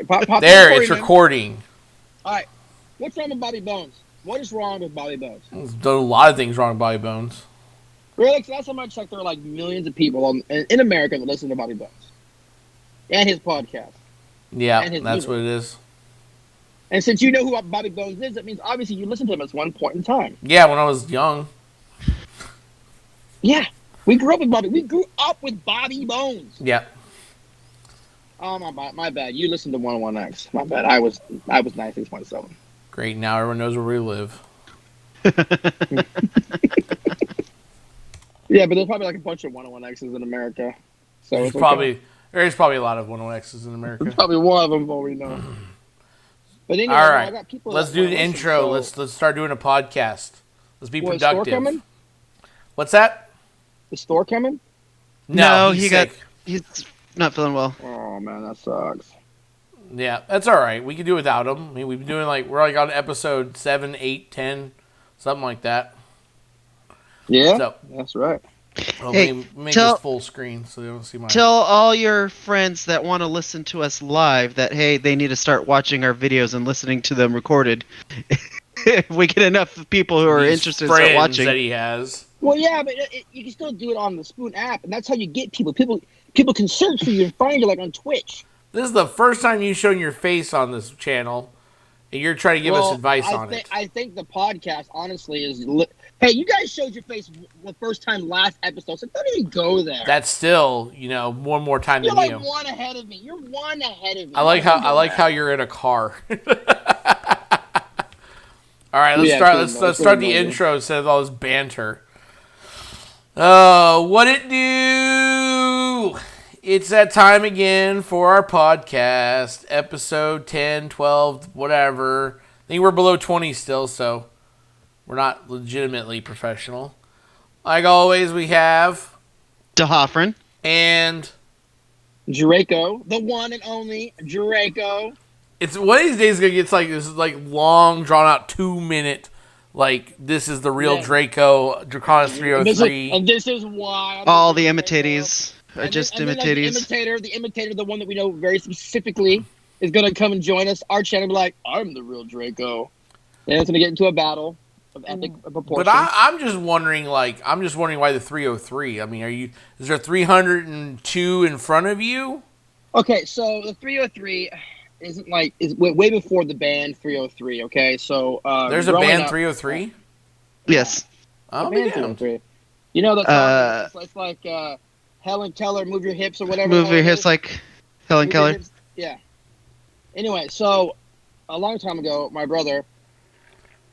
Pop the There, it's recording in. recording. All right. What's wrong with Bobby Bones? What is wrong with Bobby Bones? There's done a lot of things wrong with Bobby Bones. Really? Because last time I checked, there are like millions of people in America that listen to Bobby Bones and his podcast. Yeah, And his that's music. what it is. And since you know who Bobby Bones is, that means obviously you listened to him at one point in time. Yeah, when I was young. Yeah. We grew up with Bobby. We grew up with Bobby Bones. Yeah. Oh, my bad. You listened to 101X. My bad. I was 96.7. Great, now everyone knows where we live. Yeah, but there's probably like a bunch of 101Xs in America. So There's it's okay. probably a lot of 101X's in America. Probably one of them, but we know. But anyway, All no, right, I got people let's that do want the to listen. intro. So, Let's start doing a podcast. Let's be is store productive. coming? What's that? Is store coming? No, he's sick. He's not feeling well. Oh man, that sucks. Yeah, that's all right. We can do without him. I mean, we've been doing we're like on episode 7, 8, 10, something like that. Yeah, So that's right. hey, make this full screen so they don't see my. Tell all your friends that want to listen to us live that hey, they need to start watching our videos and listening to them recorded. If we get enough people who are interested in start watching, that he has. Well, yeah, but you can still do it on the Spoon app, and that's how you get people. People can search for you and find you like on Twitch. This is the first time you've shown your face on this channel, and you're trying to give us advice on it. I think the podcast, honestly, is... Hey, you guys showed your face the first time last episode, so don't even go there. That's still, one more time You're than like you. one ahead of me. You're one ahead of me. I like how you're in a car. All right, let's start the intro instead of all this banter. Oh, what it do? It's that time again for our podcast, episode 10, 12, whatever. I think we're below 20 still, so we're not legitimately professional. Like always, we have... DeHoffrin. And... Draco, the one and only Draco. It's one of these days gonna get this long, drawn out 2-minute, this is the real Draco, Draconis 303. And this is why all the imitatees are just imitatees. The imitator, the one that we know very specifically, is gonna come and join us. Our channel, be like, I'm the real Draco. And it's gonna get into a battle of epic proportions. But I'm just wondering, why the 303? I mean, is there 302 in front of you? Okay, so the 303 isn't is way before the band 303. Okay, so there's a band 303. Yes. Oh, band 303. You know that song? It's like Helen Keller, move your hips or whatever. Move your hips like Helen Keller. Yeah. Anyway, so a long time ago, my brother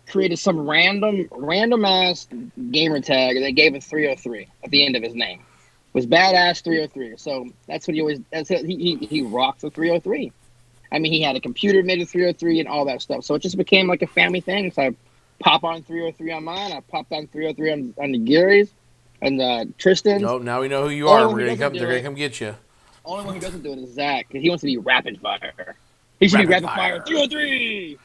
created some random ass gamer tag, and they gave it 303 at the end of his name. It was badass 303. So that's what he always. He rocks the 303. I mean, he had a computer made of 303 and all that stuff. So it just became like a family thing. So I pop on 303 on mine. I popped on 303 on the Gary's and Tristan's. Nope, now we know who you are. They're gonna come get you. Only one who doesn't do it is Zach, because he wants to be rapid fire. He should be rapid fire 303.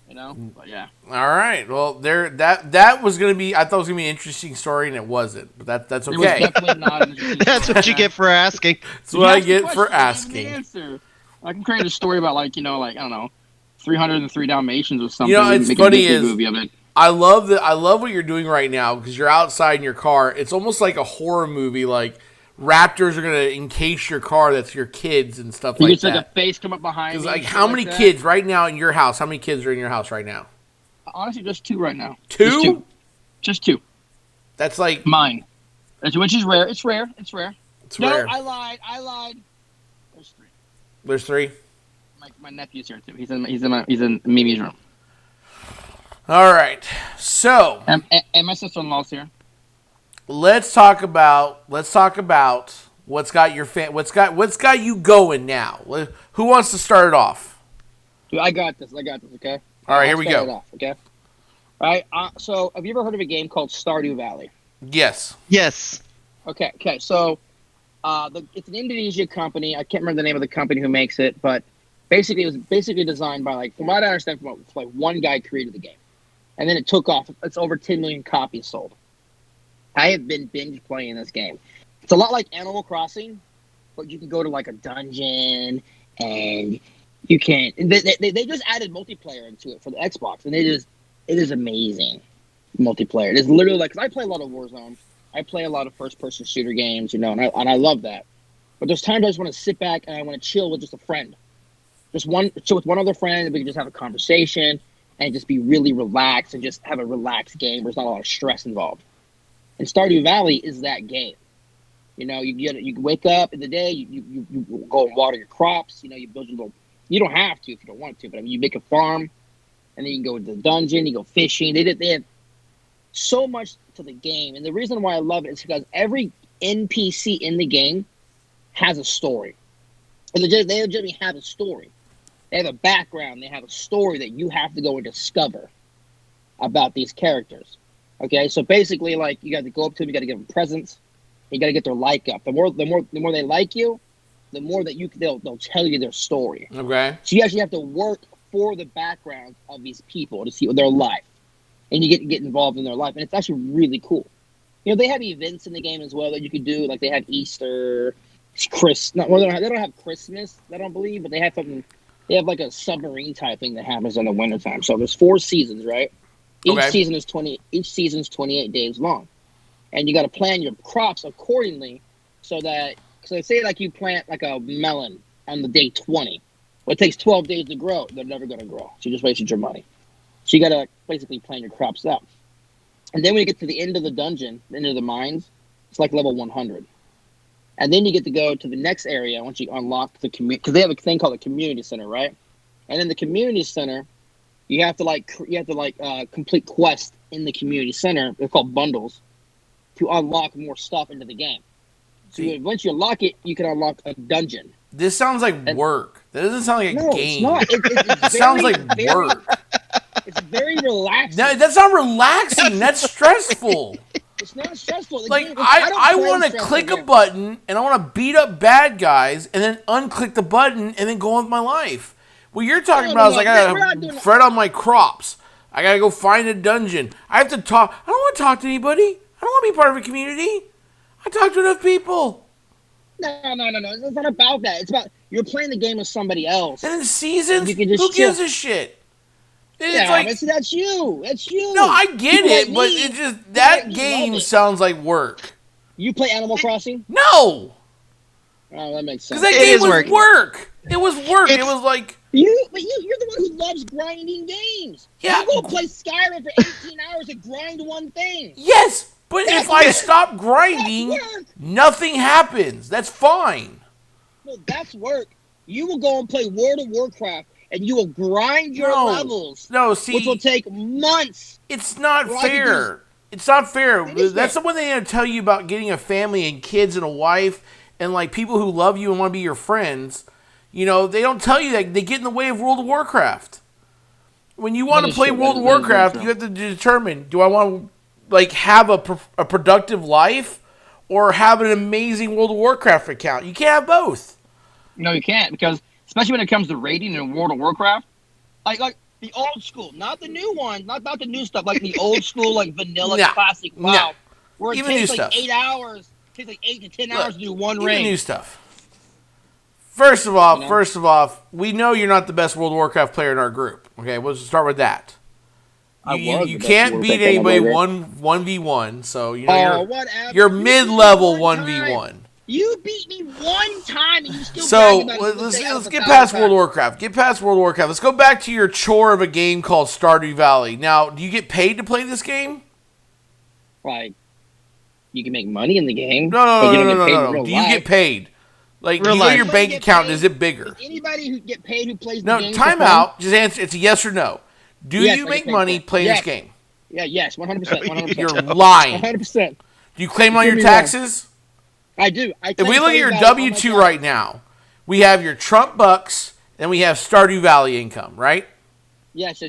You know, but yeah. All right. Well, that was gonna be. I thought it was gonna be an interesting story, and it wasn't. But that's okay. It was definitely not an interesting That's story. what you get for asking. That's what I get for asking. I can create a story about I don't know, 303 Dalmatians or something. It's funny is movie of it. I love what you're doing right now because you're outside in your car. It's almost like a horror movie. Like raptors are gonna encase your car. That's your kids and stuff like that. Like a face come up behind me. How many kids right now in your house? How many kids are in your house right now? Honestly, just 2 right now. Two? Just 2. That's like mine. Which is rare. It's rare. Rare. I lied. There's 3. There's 3. My nephew's here too. He's in Mimi's room. All right. So, and my sister-in-law's here. Let's talk about what's got you going now. Who wants to start it off? Dude, I got this. Okay. All right, here we go. Okay. All right. So, have you ever heard of a game called Stardew Valley? Yes. Yes. Okay. So, it's an Indonesian company. I can't remember the name of the company who makes it, but basically, it was designed by from what I understand, one guy created the game, and then it took off. It's over 10 million copies sold. I have been binge playing this game. It's a lot like Animal Crossing, but you can go to a dungeon and You can't. They just added multiplayer into it for the Xbox, and it is amazing multiplayer. It is literally like, cause I play a lot of Warzone. I play a lot of first person shooter games, and I love that. But there's times I just want to sit back and I want to chill with just a friend, chill with one other friend, and we can just have a conversation and just be really relaxed and just have a relaxed game where there's not a lot of stress involved. And Stardew Valley is that game. You wake up in the day, you go and water your crops. You build your little. You don't have to if you don't want to, but I mean, you make a farm, and then you can go to the dungeon. You go fishing. They have so much to the game, and the reason why I love it is because every NPC in the game has a story. And they legitimately have a story. They have a background. They have a story that you have to go and discover about these characters. Okay, so basically, like, you got to go up to them. You got to give them presents. You got to get their like up. The more they like you, the more that they'll tell you their story. Okay. So you actually have to work for the background of these people to see their life, and you get involved in their life, and it's actually really cool. They have events in the game as well that you could do. Like, they have Easter, they don't have Christmas, I don't believe, but they have something. They have like a submarine type thing that happens in the wintertime. So there's 4 seasons, right? Each season is 28 days long. And you got to plan your crops accordingly so say like you plant like a melon on the day 20. Well, it takes 12 days to grow. They're never going to grow. So you just wasted your money. So you got to basically plan your crops out. And then when you get to the end of the dungeon, the end of the mines, it's like level 100. And then you get to go to the next area once you unlock the community, because they have a thing called a community center, right? And in the community center, you have to complete quests in the community center. They're called bundles to unlock more stuff into the game. So once you unlock it, you can unlock a dungeon. This sounds like work. That doesn't sound like a game. No, it's not. It sounds like work. It's very relaxing. No, that's not relaxing. That's stressful. It's not stressful. I want to click a button and I want to beat up bad guys and then unclick the button and then go on with my life. What you're talking about is like I gotta fret on my crops. I gotta go find a dungeon. I have to talk. I don't want to talk to anybody. I don't want to be part of a community. I talk to enough people. No. It's not about that. It's about you're playing the game with somebody else. And in seasons, who gives a shit? It's like, that's you. That's you. No, I get it, but it just that game sounds like work. You play Animal Crossing? No. Oh, that makes sense. Because that game was work. It was work. It was like you're the one who loves grinding games. Yeah. You go play Skyrim for 18 hours and grind one thing. Yes, but if I stop grinding, nothing happens. That's fine. No, that's work. You will go and play World of Warcraft. And you will grind your levels. No, see, which will take months. It's not fair. It's not fair. That's the one thing they tell you about getting a family and kids and a wife and like people who love you and want to be your friends. They don't tell you that they get in the way of World of Warcraft. When you want to play World of Warcraft, you have to determine: do I want to like have a productive life or have an amazing World of Warcraft account? You can't have both. No, you can't because. Especially when it comes to raiding in World of Warcraft, like the old school, not the new one, not the new stuff, like the old school, like vanilla classic WoW, where it takes like 8 hours, takes like 8 to 10 hours to do one raid. New stuff. First of all, we know you're not the best World of Warcraft player in our group. Okay, we'll start with that. You can't beat anybody 1v1, so you're mid-level 1v1. You beat me one time and you still let's get past World of Warcraft. Let's go back to your chore of a game called Stardew Valley. Now, do you get paid to play this game? Like, you can make money in the game. No. Do you get paid? Like, you know your bank account, is it bigger? Does anybody who get paid who plays the game? No, time out. Just answer. It's a yes or no. Do you make money playing this game? Yeah, yes, 100%. You're lying. 100%. Do you claim on your taxes? I do. If we look at your W-2 right now, we have your Trump bucks, and we have Stardew Valley income, right? Yes.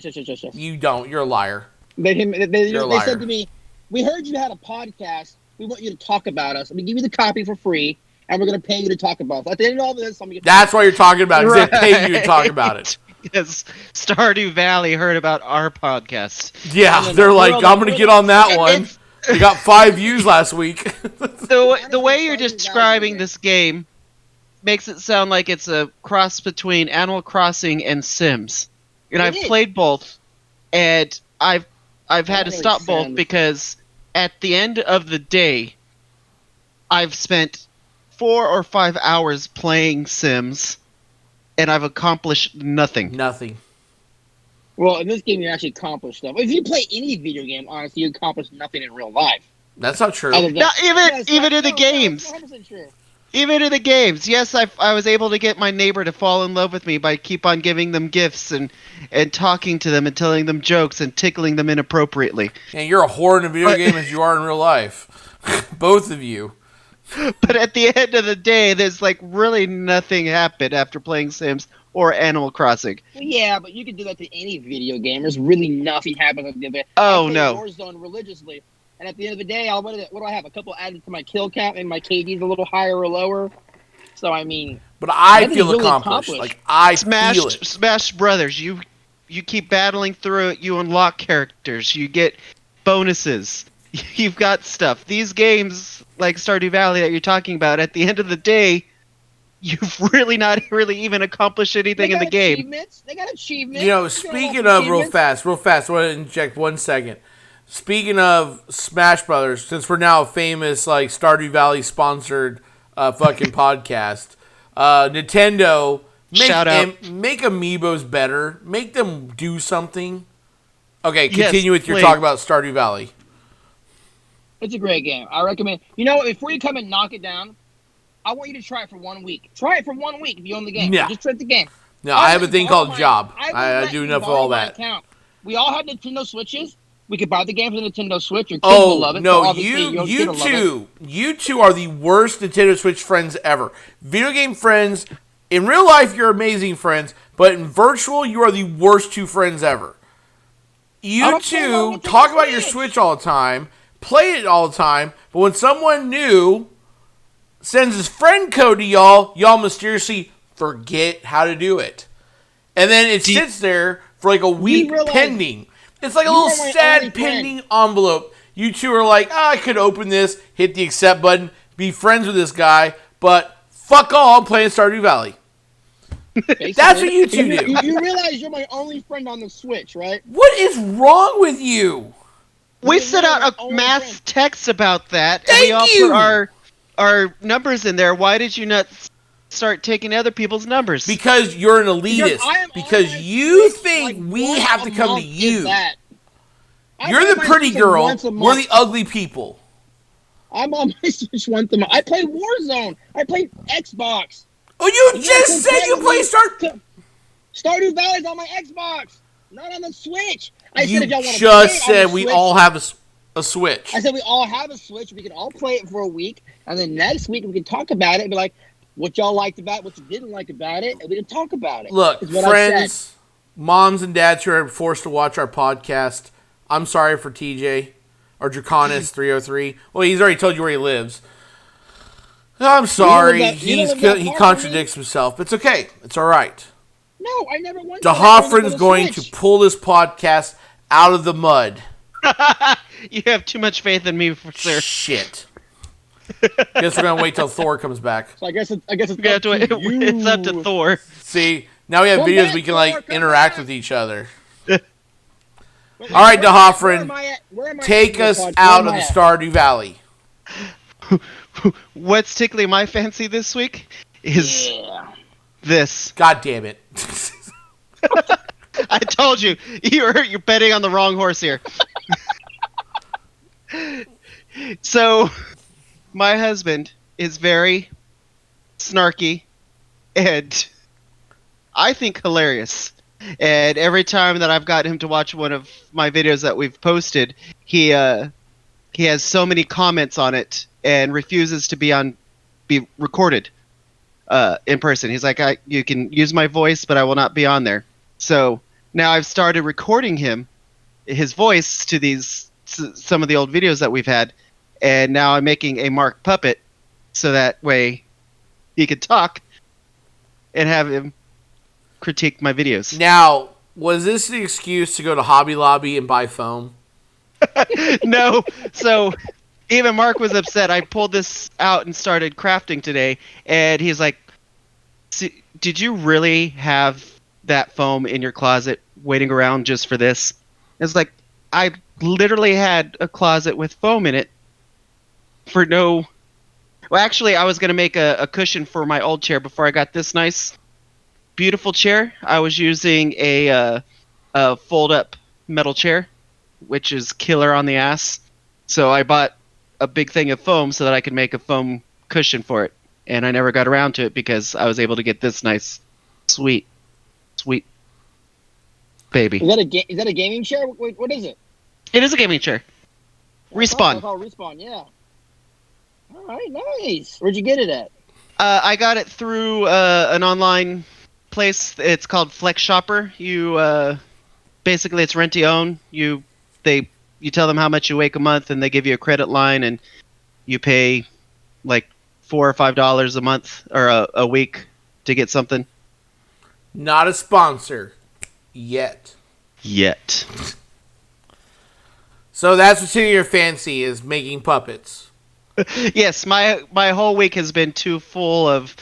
You don't. You're a liar. They said to me, we heard you had a podcast. We want you to talk about us. I'm going to give you the copy for free, and we're going to pay you to talk about us. At the end of all this, that's why you're talking about it. Right. They pay you to talk about it. Because Stardew Valley heard about our podcast. Yeah, they're like, I'm going to get on that one. We got 5 views last week. The way you're describing this game makes it sound like it's a cross between Animal Crossing and Sims. And I've played both, and I've had to stop both because at the end of the day, I've spent 4 or 5 hours playing Sims, and I've accomplished nothing. Nothing. Well, in this game, you actually accomplish stuff. If you play any video game, honestly, you accomplish nothing in real life. That's not true. Even in the games. That's 100% true. Even in the games, yes, I was able to get my neighbor to fall in love with me by keep on giving them gifts and talking to them and telling them jokes and tickling them inappropriately. And you're a whore in a video game as you are in real life. Both of you. But at the end of the day, there's like really nothing happened after playing Sims or Animal Crossing. Well, yeah, but you can do that to any video game. There's really nothing happens at the end of it. Oh, I play no. Warzone religiously. And at the end of the day, what do I have? A couple added to my kill count, and my KD's a little higher or lower. So, I mean... But I feel really accomplished. Like, I feel it. Smash Brothers, you keep battling through it, you unlock characters, you get bonuses, you've got stuff. These games, like Stardew Valley that you're talking about, at the end of the day, you've really not really even accomplished anything in the game. They got achievements. You know, speaking of real fast, I want to inject 1 second. Speaking of Smash Brothers, since we're now a famous like Stardew Valley sponsored fucking podcast, Nintendo make amiibos better, make them do something. Okay, continue with your talk about Stardew Valley. It's a great game. I recommend. You know, before you come and knock it down, I want you to try it for 1 week. Try it for 1 week if you own the game. Yeah. Just try the game. No, I have a thing called job. I do enough of all that. Account. We all have Nintendo Switches. We could buy the game for the Nintendo Switch. Your kids will love it. No, you two are the worst Nintendo Switch friends ever. Video game friends, in real life, you're amazing friends, but in virtual, you are the worst two friends ever. You two talk about your Switch all the time, play it all the time, but when someone new sends his friend code to y'all mysteriously forget how to do it. And then it sits there for like a week pending. It's like a little sad pending envelope. You two are like, I could open this, hit the accept button, be friends with this guy, but fuck all, I'm playing Stardew Valley. Basically, that's what you two do. You realize you're my only friend on the Switch, right? What is wrong with you? We sent out a mass text about that, and we all put our numbers in there. Why did you not start taking other people's numbers? Because you're an elitist. Because you think we have to come to you. You're the pretty girl. We're the ugly people. I'm on my Switch once a month. I play Warzone. I play Xbox. Oh, you just said you play Stardew Valley's on my Xbox, not on the Switch. You just said we all have a Switch. I said we all have a Switch. We can all play it for a week, and then next week we can talk about it and be like, what y'all liked about it, what you didn't like about it, and we can talk about it. Look, friends, moms and dads who are forced to watch our podcast, I'm sorry for TJ, or Draconis303. Well, he's already told you where he lives. I'm sorry. He contradicts himself, but it's okay. It's all right. No, I never wanted DeHoffrin's going to pull this podcast out of the mud. You have too much faith in me, sir. Shit. Guess we're gonna wait till Thor comes back. So I guess it's up to you. It's up to Thor. See, now we have videos we can like interact with each other. All right, DeHoffrin, take us out of the Stardew Valley. What's tickling my fancy this week is this. God damn it! I told you, you're betting on the wrong horse here. So, my husband is very snarky and I think hilarious. And every time that I've got him to watch one of my videos that we've posted, he has so many comments on it and refuses to be recorded in person. He's like, you can use my voice, but I will not be on there. So now I've started recording his voice to some of the old videos that we've had, and now I'm making a Mark puppet so that way he could talk and have him critique my videos. Now, was this the excuse to go to Hobby Lobby and buy foam? No. So even Mark was upset. I pulled this out and started crafting today, and he's like, did you really have that foam in your closet waiting around just for this? It's like, I literally had a closet with foam in it for no. Well, actually, I was going to make a cushion for my old chair before I got this nice, beautiful chair. I was using a fold up metal chair, which is killer on the ass. So I bought a big thing of foam so that I could make a foam cushion for it. And I never got around to it because I was able to get this nice, sweet, sweet baby. Is that a gaming chair? Wait, what is it? It is a gaming chair. Respawn. Oh, Respawn, yeah. All right, nice. Where'd you get it at? I got it through an online place. It's called Flex Shopper. You basically it's rent to own. You tell them how much you make a month, and they give you a credit line, and you pay like $4 or $5 a month or a week to get something. Not a sponsor yet. So that's what's in your fancy is making puppets. Yes, my whole week has been too full of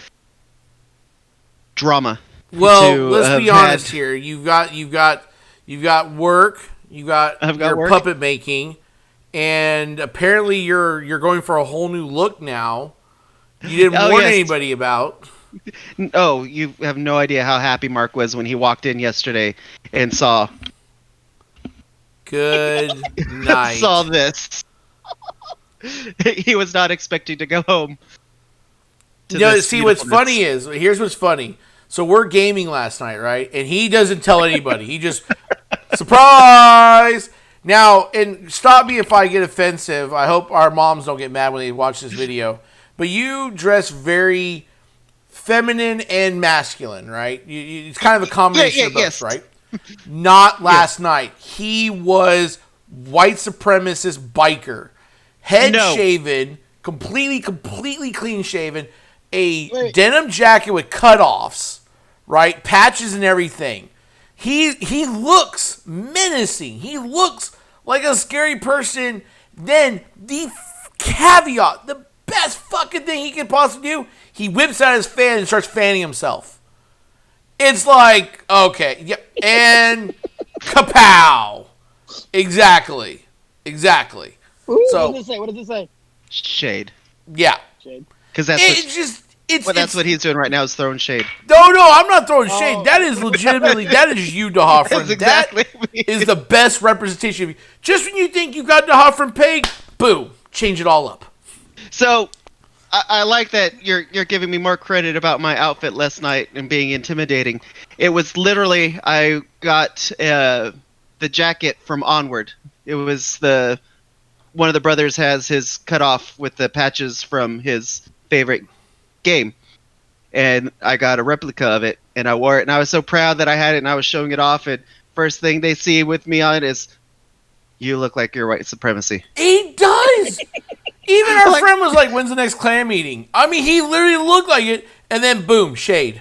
drama. Well, let's be honest here. You've got work. You've got your work. Puppet making, and apparently you're going for a whole new look now. You didn't warn anybody about. Oh, you have no idea how happy Mark was when he walked in yesterday and saw. Good night. Saw this. He was not expecting to go home. See, what's funny is, here's what's funny. So we're gaming last night, right? And he doesn't tell anybody. He just, surprise! Now, and stop me if I get offensive. I hope our moms don't get mad when they watch this video. But you dress very feminine and masculine, right? It's kind of a combination of both, yes. right? Not last night. He was white supremacist biker. Head shaven, completely clean shaven, denim jacket with cutoffs, right? Patches and everything. He looks menacing. He looks like a scary person. Then the caveat, the best fucking thing he could possibly do, he whips out his fan and starts fanning himself. It's like, okay, yep, and kapow. Exactly. Ooh, So, what does it say? Shade. Yeah. Shade. Because that's what he's doing right now is throwing shade. No, I'm not throwing shade. That is legitimately, that is you, DeHoffrin. Exactly that is the best representation of you. Just when you think you got DeHoffrin paid, boom, change it all up. So, I like that you're giving me more credit about my outfit last night and being intimidating. It was literally, I got the jacket from Onward. It was one of the brothers has his cut off with the patches from his favorite game. And I got a replica of it, and I wore it, and I was so proud that I had it, and I was showing it off, and first thing they see with me on it is, you look like you're white supremacy. He does! Even our friend was like, when's the next clan meeting? I mean, he literally looked like it, and then boom, shade.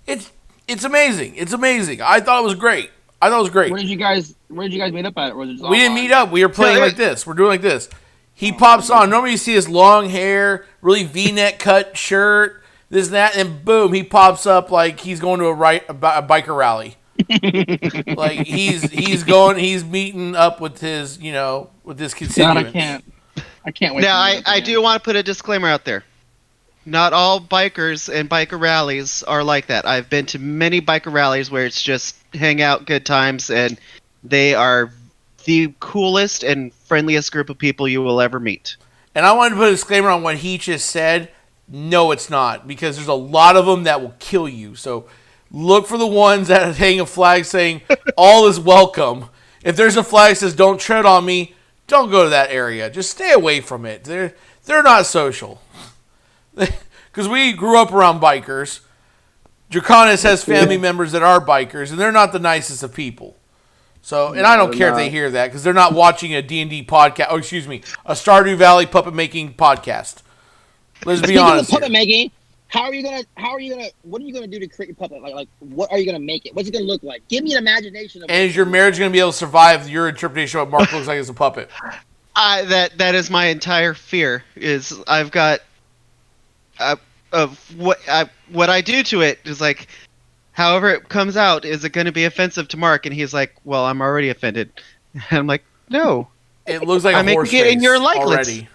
It's amazing. It's amazing. I thought it was great. Where did you guys meet up at? Or was it just we didn't meet up. We were playing like this. We're doing like this. He pops on. Normally you see his long hair, really V-neck cut shirt, this and that, and boom, he pops up like he's going to a biker rally. Like he's meeting up with his, with his constituents. God, I can't wait. Now, I do want to put a disclaimer out there. Not all bikers and biker rallies are like that. I've been to many biker rallies where it's just hang out, good times, and they are the coolest and friendliest group of people you will ever meet. And I wanted to put a disclaimer on what he just said. No, it's not, because there's a lot of them that will kill you. So look for the ones that hang a flag saying, all is welcome. If there's a flag that says, don't tread on me, don't go to that area. Just stay away from it. They're not social. Because we grew up around bikers. Draconis has family members that are bikers, and they're not the nicest of people. So, and I don't care if they hear that, because they're not watching a D&D podcast, a Stardew Valley puppet making podcast. Let's be honest. Speaking of puppet making, what are you gonna do to create your puppet? Like, what are you gonna make it? What's it gonna look like? Give me an imagination of. And is your marriage gonna be able to survive your interpretation of what Mark looks like as a puppet? That is my entire fear. Is I've got what I do to it is like, however it comes out, is it going to be offensive to Mark? And he's like, well, I'm already offended. And I'm like, no. It looks like I'm a horse making it in face your likeness. already.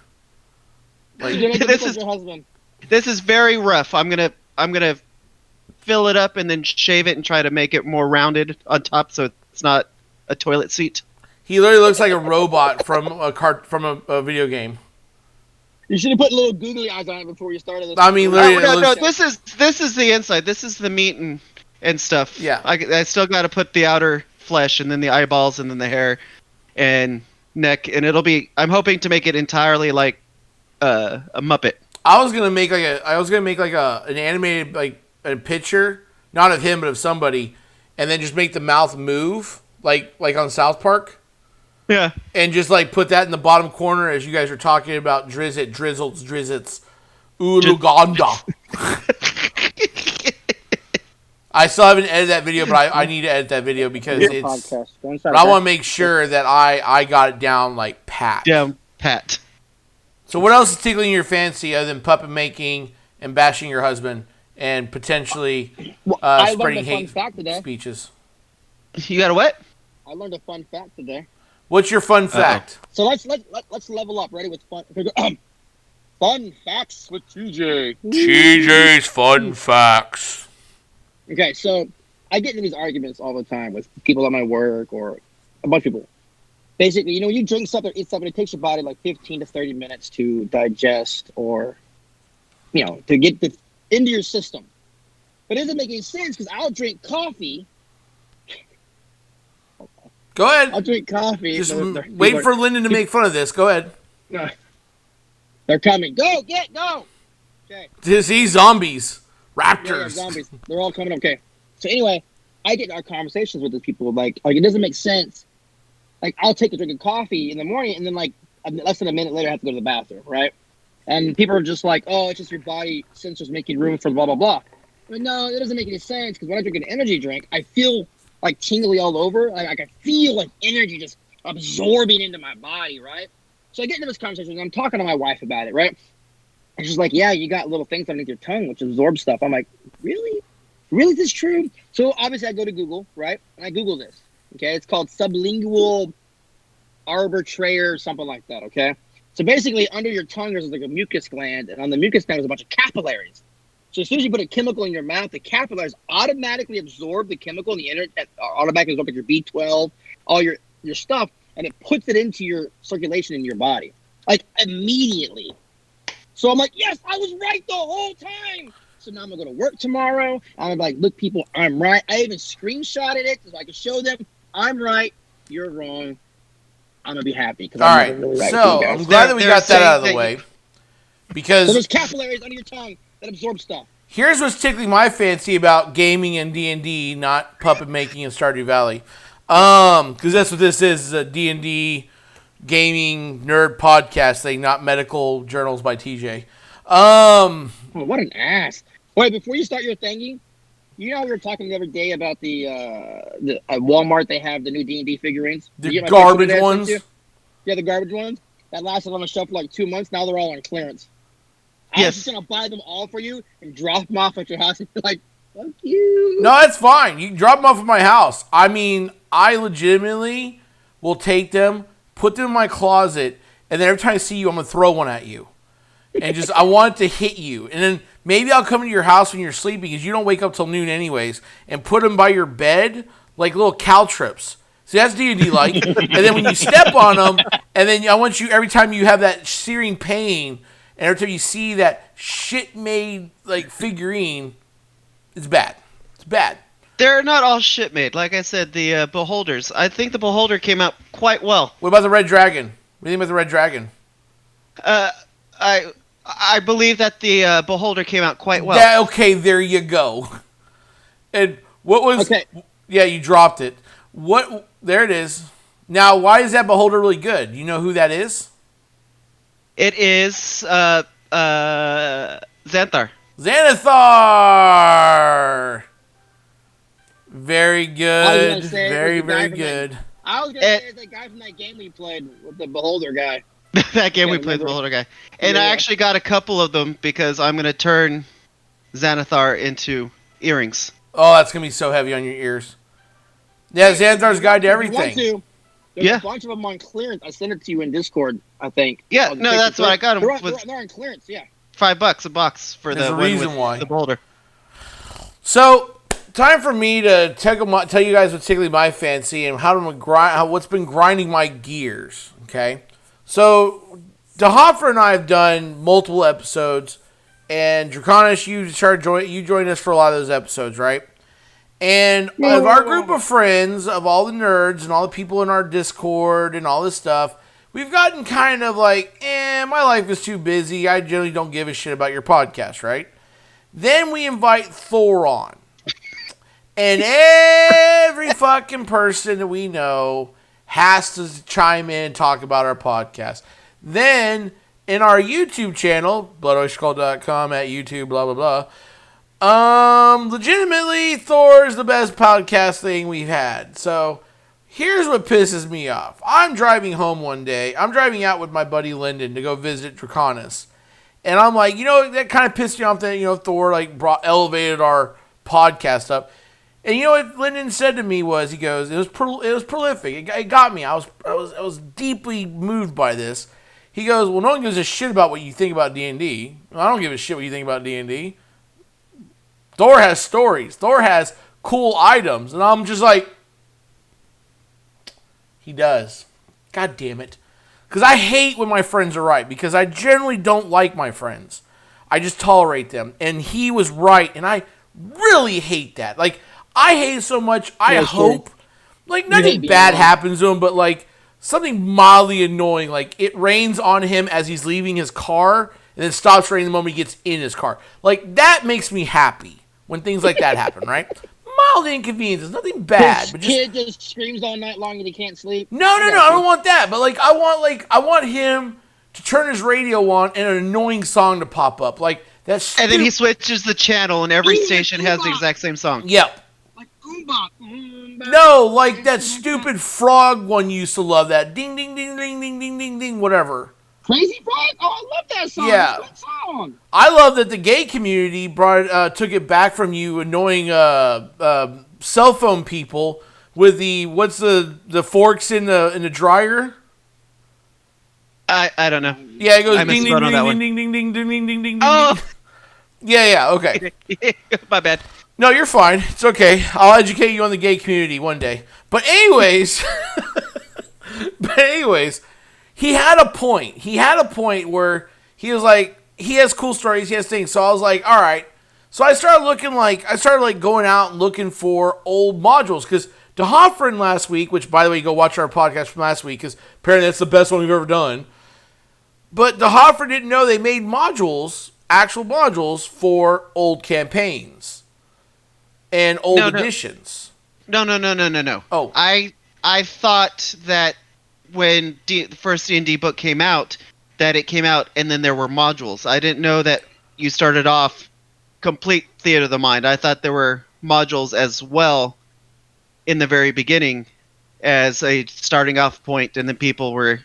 Like, your husband. This is very rough. I'm gonna fill it up and then shave it and try to make it more rounded on top so it's not a toilet seat. He literally looks like a robot from a video game. You should have put little googly eyes on it before you started this. I mean, literally, no. This is the inside. This is the meat and stuff. Yeah. I still got to put the outer flesh and then the eyeballs and then the hair and neck, and it'll be. I'm hoping to make it entirely like a Muppet. I was gonna make like an animated like a picture, not of him but of somebody, and then just make the mouth move like on South Park. Yeah. And just like put that in the bottom corner as you guys are talking about drizzits, Uluganda. I still haven't edited that video, but I need to edit that video because it's. But I want to make sure that I got it down like pat. Down pat. So what else is tickling your fancy other than puppet making and bashing your husband and potentially spreading hate speeches? You got a what? I learned a fun fact today. What's your fun fact? So let's level up. Ready with fun? Fun facts with TJ. TJ's fun facts. Okay, so I get into these arguments all the time with people at my work or a bunch of people. Basically, when you drink something or eat something, it takes your body like 15 to 30 minutes to digest or, to get into your system. But it doesn't make any sense because I'll drink coffee. Go ahead. I'll drink coffee. Just wait for Lyndon to make fun of this. Go ahead. They're coming. Go. Okay. See, zombies. Raptors. Yeah, zombies. They're all coming. Okay. So anyway, I get in our conversations with these people. Like it doesn't make sense. Like, I'll take a drink of coffee in the morning, and then, like, less than a minute later, I have to go to the bathroom, right? And people are just like, oh, it's just your body sensors making room for blah, blah, blah. But no, it doesn't make any sense, because when I drink an energy drink, I feel, like, tingly all over. Like I feel, like, energy just absorbing into my body, right? So I get into this conversation, and I'm talking to my wife about it, right? And she's like, yeah, you got little things underneath your tongue, which absorb stuff. I'm like, really? Really, is this true? So, obviously, I go to Google, right? And I Google this. Okay, it's called sublingual arbitrator or something like that, okay? So basically, under your tongue, there's like a mucus gland, and on the mucus gland, there's a bunch of capillaries. So as soon as you put a chemical in your mouth, the capillaries automatically absorb the chemical, and automatically absorb like your B12, all your stuff, and it puts it into your circulation in your body, like immediately. So I'm like, yes, I was right the whole time. So now I'm gonna go to work tomorrow. I'm gonna be like, look, people, I'm right. I even screenshotted it so I can show them I'm right, you're wrong. I'm gonna be happy because I'm right. really right. So I'm glad that we got that out of the way. Because so there's capillaries under your tongue that absorb stuff. Here's what's tickling my fancy about gaming and D&D, not puppet making in Stardew Valley. Because that's what this is a D&D gaming nerd podcast thing, not medical journals by TJ. Oh, what an ass. Wait, before you start your thingy, we were talking the other day about the at Walmart, they have the new D&D figurines. The garbage ones? Yeah, the garbage ones. That lasted on the shelf for like 2 months. Now they're all on clearance. I was just going to buy them all for you and drop them off at your house and be like, fuck you. No, that's fine. You can drop them off at my house. I mean, I legitimately will take them, put them in my closet, and then every time I see you, I'm going to throw one at you. And just, I want it to hit you. And then maybe I'll come into your house when you're sleeping because you don't wake up till noon anyways and put them by your bed like little caltrips. See, that's D&D like. And then when you step on them, and then I want you, every time you have that searing pain, and every time you see that shit-made like figurine, it's bad. It's bad. They're not all shit made. Like I said, the Beholders. I think the Beholder came out quite well. What about the Red Dragon? What do you think about the Red Dragon? I believe that the Beholder came out quite well. Okay, there you go. And what was... Okay. Yeah, you dropped it. What? There it is. Now, why is that Beholder really good? You know who that is? It is Xanthar. Xanathar! Very good. Very, very good. I was going to say it's that guy from that game we played with the Beholder guy. That game we played with the Beholder guy. And I actually got a couple of them because I'm going to turn Xanathar into earrings. Oh, that's going to be so heavy on your ears. Yeah, Xanathar's guide to everything. There's a bunch of them on clearance. I sent it to you in Discord, I think. Yeah, no, that's what I got them. They're on clearance, yeah. $5 a box for There's the a one reason with why. the boulder. So, time for me to tell you guys what's tickling my fancy and what's been grinding my gears. Okay, so DeHoffer and I have done multiple episodes, and Draconis, you joined us for a lot of those episodes, right? And of our group of friends, of all the nerds and all the people in our Discord and all this stuff, we've gotten kind of like, my life is too busy. I generally don't give a shit about your podcast, right? Then we invite Thor on. And every fucking person that we know has to chime in and talk about our podcast. Then, in our YouTube channel, bloodoceancall.com at YouTube, blah, blah, blah. Legitimately, Thor is the best podcast thing we've had. So, here's what pisses me off. I'm driving home one day. I'm driving out with my buddy Lyndon to go visit Draconis. And I'm like, that kind of pissed me off that, Thor, elevated our podcast up. And you know what Lyndon said to me was, he goes, it was prolific. It got me. I was deeply moved by this. He goes, well, no one gives a shit about what you think about D&D. Well, I don't give a shit what you think about D&D. Thor has stories. Thor has cool items. And I'm just like, he does. God damn it. Because I hate when my friends are right. Because I generally don't like my friends. I just tolerate them. And he was right. And I really hate that. I hate it so much. I hope, nothing bad happens to him. But, something mildly annoying. It rains on him as he's leaving his car. And then stops raining the moment he gets in his car. That makes me happy. When things like that happen, right? Mild inconvenience, nothing bad. But kid just screams all night long and he can't sleep. No, I don't want that. But I want him to turn his radio on and an annoying song to pop up. That's. And then he switches the channel, and every station has the exact same song. Yep. No, that stupid frog one used to love that. Ding, ding, ding, ding, ding, ding, ding, ding, whatever. Crazy Frog? Oh, I love that song. Yeah. That's a good song. I love that the gay community took it back from you annoying cell phone people with what's the forks in the dryer? I don't know. Yeah, it goes ding ding ding ding ding ding ding ding ding ding ding. Oh. Yeah, okay. My bad. No, you're fine. It's okay. I'll educate you on the gay community one day. But anyways, he had a point. He had a point where he was like, he has cool stories, he has things. So I was like, all right. So I started going out and looking for old modules because DeHoffer last week, which by the way, go watch our podcast from last week because apparently that's the best one we've ever done. But DeHoffer didn't know they made actual modules for old campaigns and old editions. No. Oh, I thought that when the first D&D book came out, that it came out and then there were modules. I didn't know that you started off complete Theater of the Mind. I thought there were modules as well in the very beginning as a starting off point, and then people were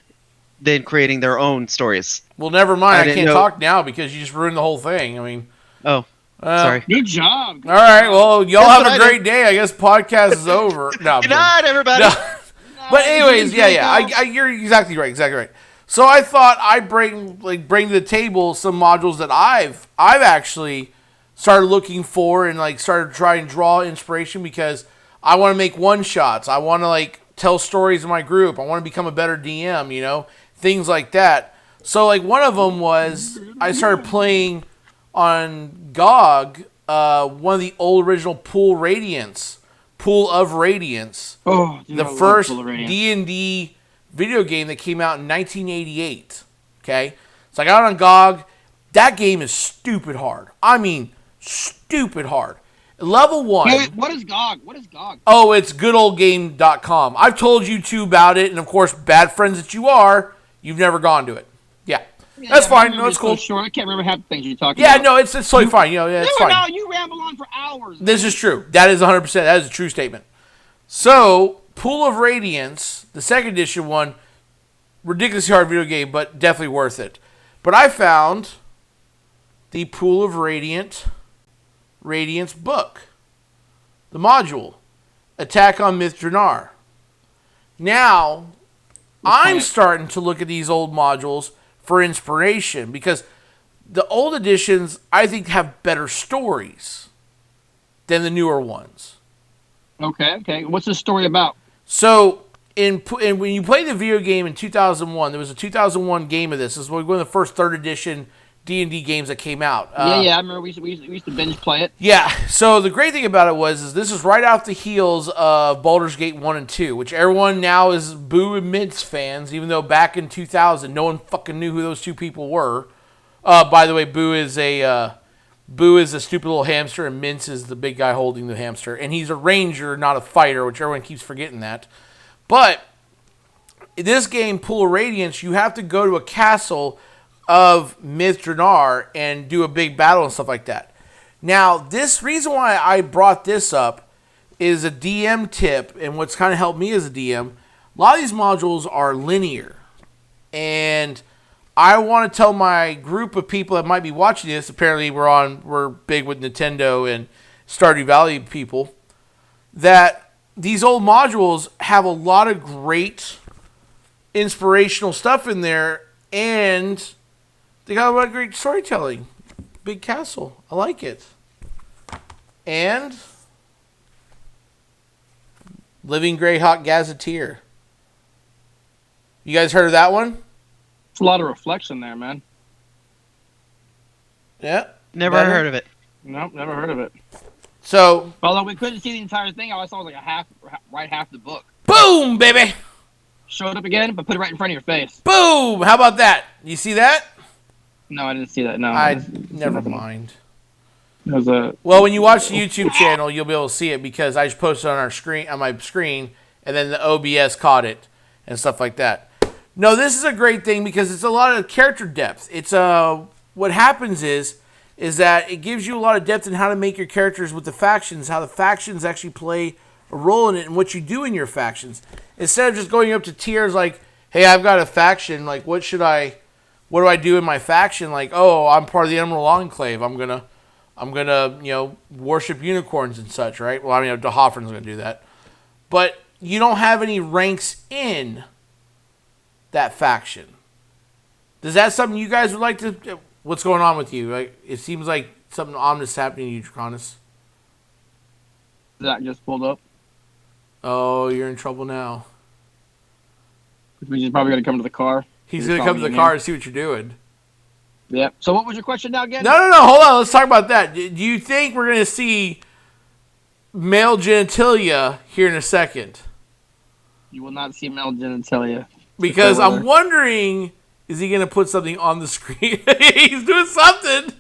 then creating their own stories. Well, never mind. I can't talk now because you just ruined the whole thing. I mean... Oh, sorry. Good job. All right, well, y'all have a great day. I guess podcast is over. No, good night, everybody. No. But anyways, yeah. You're exactly right. So I thought I'd bring to the table some modules that I've actually started looking for and started to try and draw inspiration because I want to make one shots. I want to tell stories in my group. I want to become a better DM. Things like that. So one of them was I started playing on GOG one of the old original Pool of Radiance. Oh, dude, the first D&D video game that came out in 1988. Okay? So I got it on GOG. That game is stupid hard. I mean, stupid hard. Level 1. Wait, what is GOG? Oh, it's goodoldgame.com. I've told you two about it, and of course, bad friends that you are, you've never gone to it. Yeah. That's fine. No, it's cool. So I can't remember half the things you're talking about. Yeah, no, it's totally fine. It's fine. No, you ramble on for hours. This is true. That is 100%. That is a true statement. So, Pool of Radiance, the second edition one, ridiculously hard video game, but definitely worth it. But I found the Pool of Radiant Radiance book. The module. Attack on Mithranar. Now, I'm starting to look at these old modules for inspiration because the old editions, I think, have better stories than the newer ones. Okay. What's the story about? So, when you play the video game in 2001, there was a 2001 game of this. This was one of the first 3rd edition D&D games that came out. I remember we used to binge play it. Yeah, so the great thing about it is this is right off the heels of Baldur's Gate 1 and 2, which everyone now is Boo and Mintz fans, even though back in 2000, no one fucking knew who those two people were. By the way, Boo is a stupid little hamster, and Mintz is the big guy holding the hamster. And he's a ranger, not a fighter, which everyone keeps forgetting that. But in this game, Pool of Radiance, you have to go to a castle of Mithranar and do a big battle and stuff like that. Now, this reason why I brought this up is a DM tip, and what's kind of helped me as a DM. A lot of these modules are linear, and I want to tell my group of people that might be watching this. Apparently, we're big with Nintendo and Stardew Valley people, that these old modules have a lot of great inspirational stuff in there, and they got a lot of great storytelling. Big castle. I like it. And Living Greyhawk Gazetteer. You guys heard of that one? It's a lot of reflection there, man. Yeah. Never heard of it. Nope, never heard of it. So, although we couldn't see the entire thing, I saw like half the book. Boom, baby. Showed up again, but put it right in front of your face. Boom. How about that? You see that? No, I didn't see that. No, never mind. Well, when you watch the YouTube channel, you'll be able to see it because I just posted on my screen, and then the OBS caught it and stuff like that. No, this is a great thing because it's a lot of character depth. It's what happens is that it gives you a lot of depth in how to make your characters with the factions, how the factions actually play a role in it, and what you do in your factions. Instead of just going up to tiers like, hey, I've got a faction, like what do I do in my faction? Like, oh, I'm part of the Emerald Enclave. I'm gonna worship unicorns and such, right? Well, I mean, D'Hoffryn's gonna do that, but you don't have any ranks in that faction. Is that something you guys would like to? What's going on with you? Like, it seems like something ominous happening to you, Draconis. Zach just pulled up. Oh, you're in trouble now. Which means he's probably gonna come to the car. He's gonna come to the car and see what you're doing. Yeah. So what was your question now again? No. Hold on. Let's talk about that. Do you think we're gonna see male genitalia here in a second? You will not see male genitalia. Because I'm wondering, is he gonna put something on the screen? He's doing something.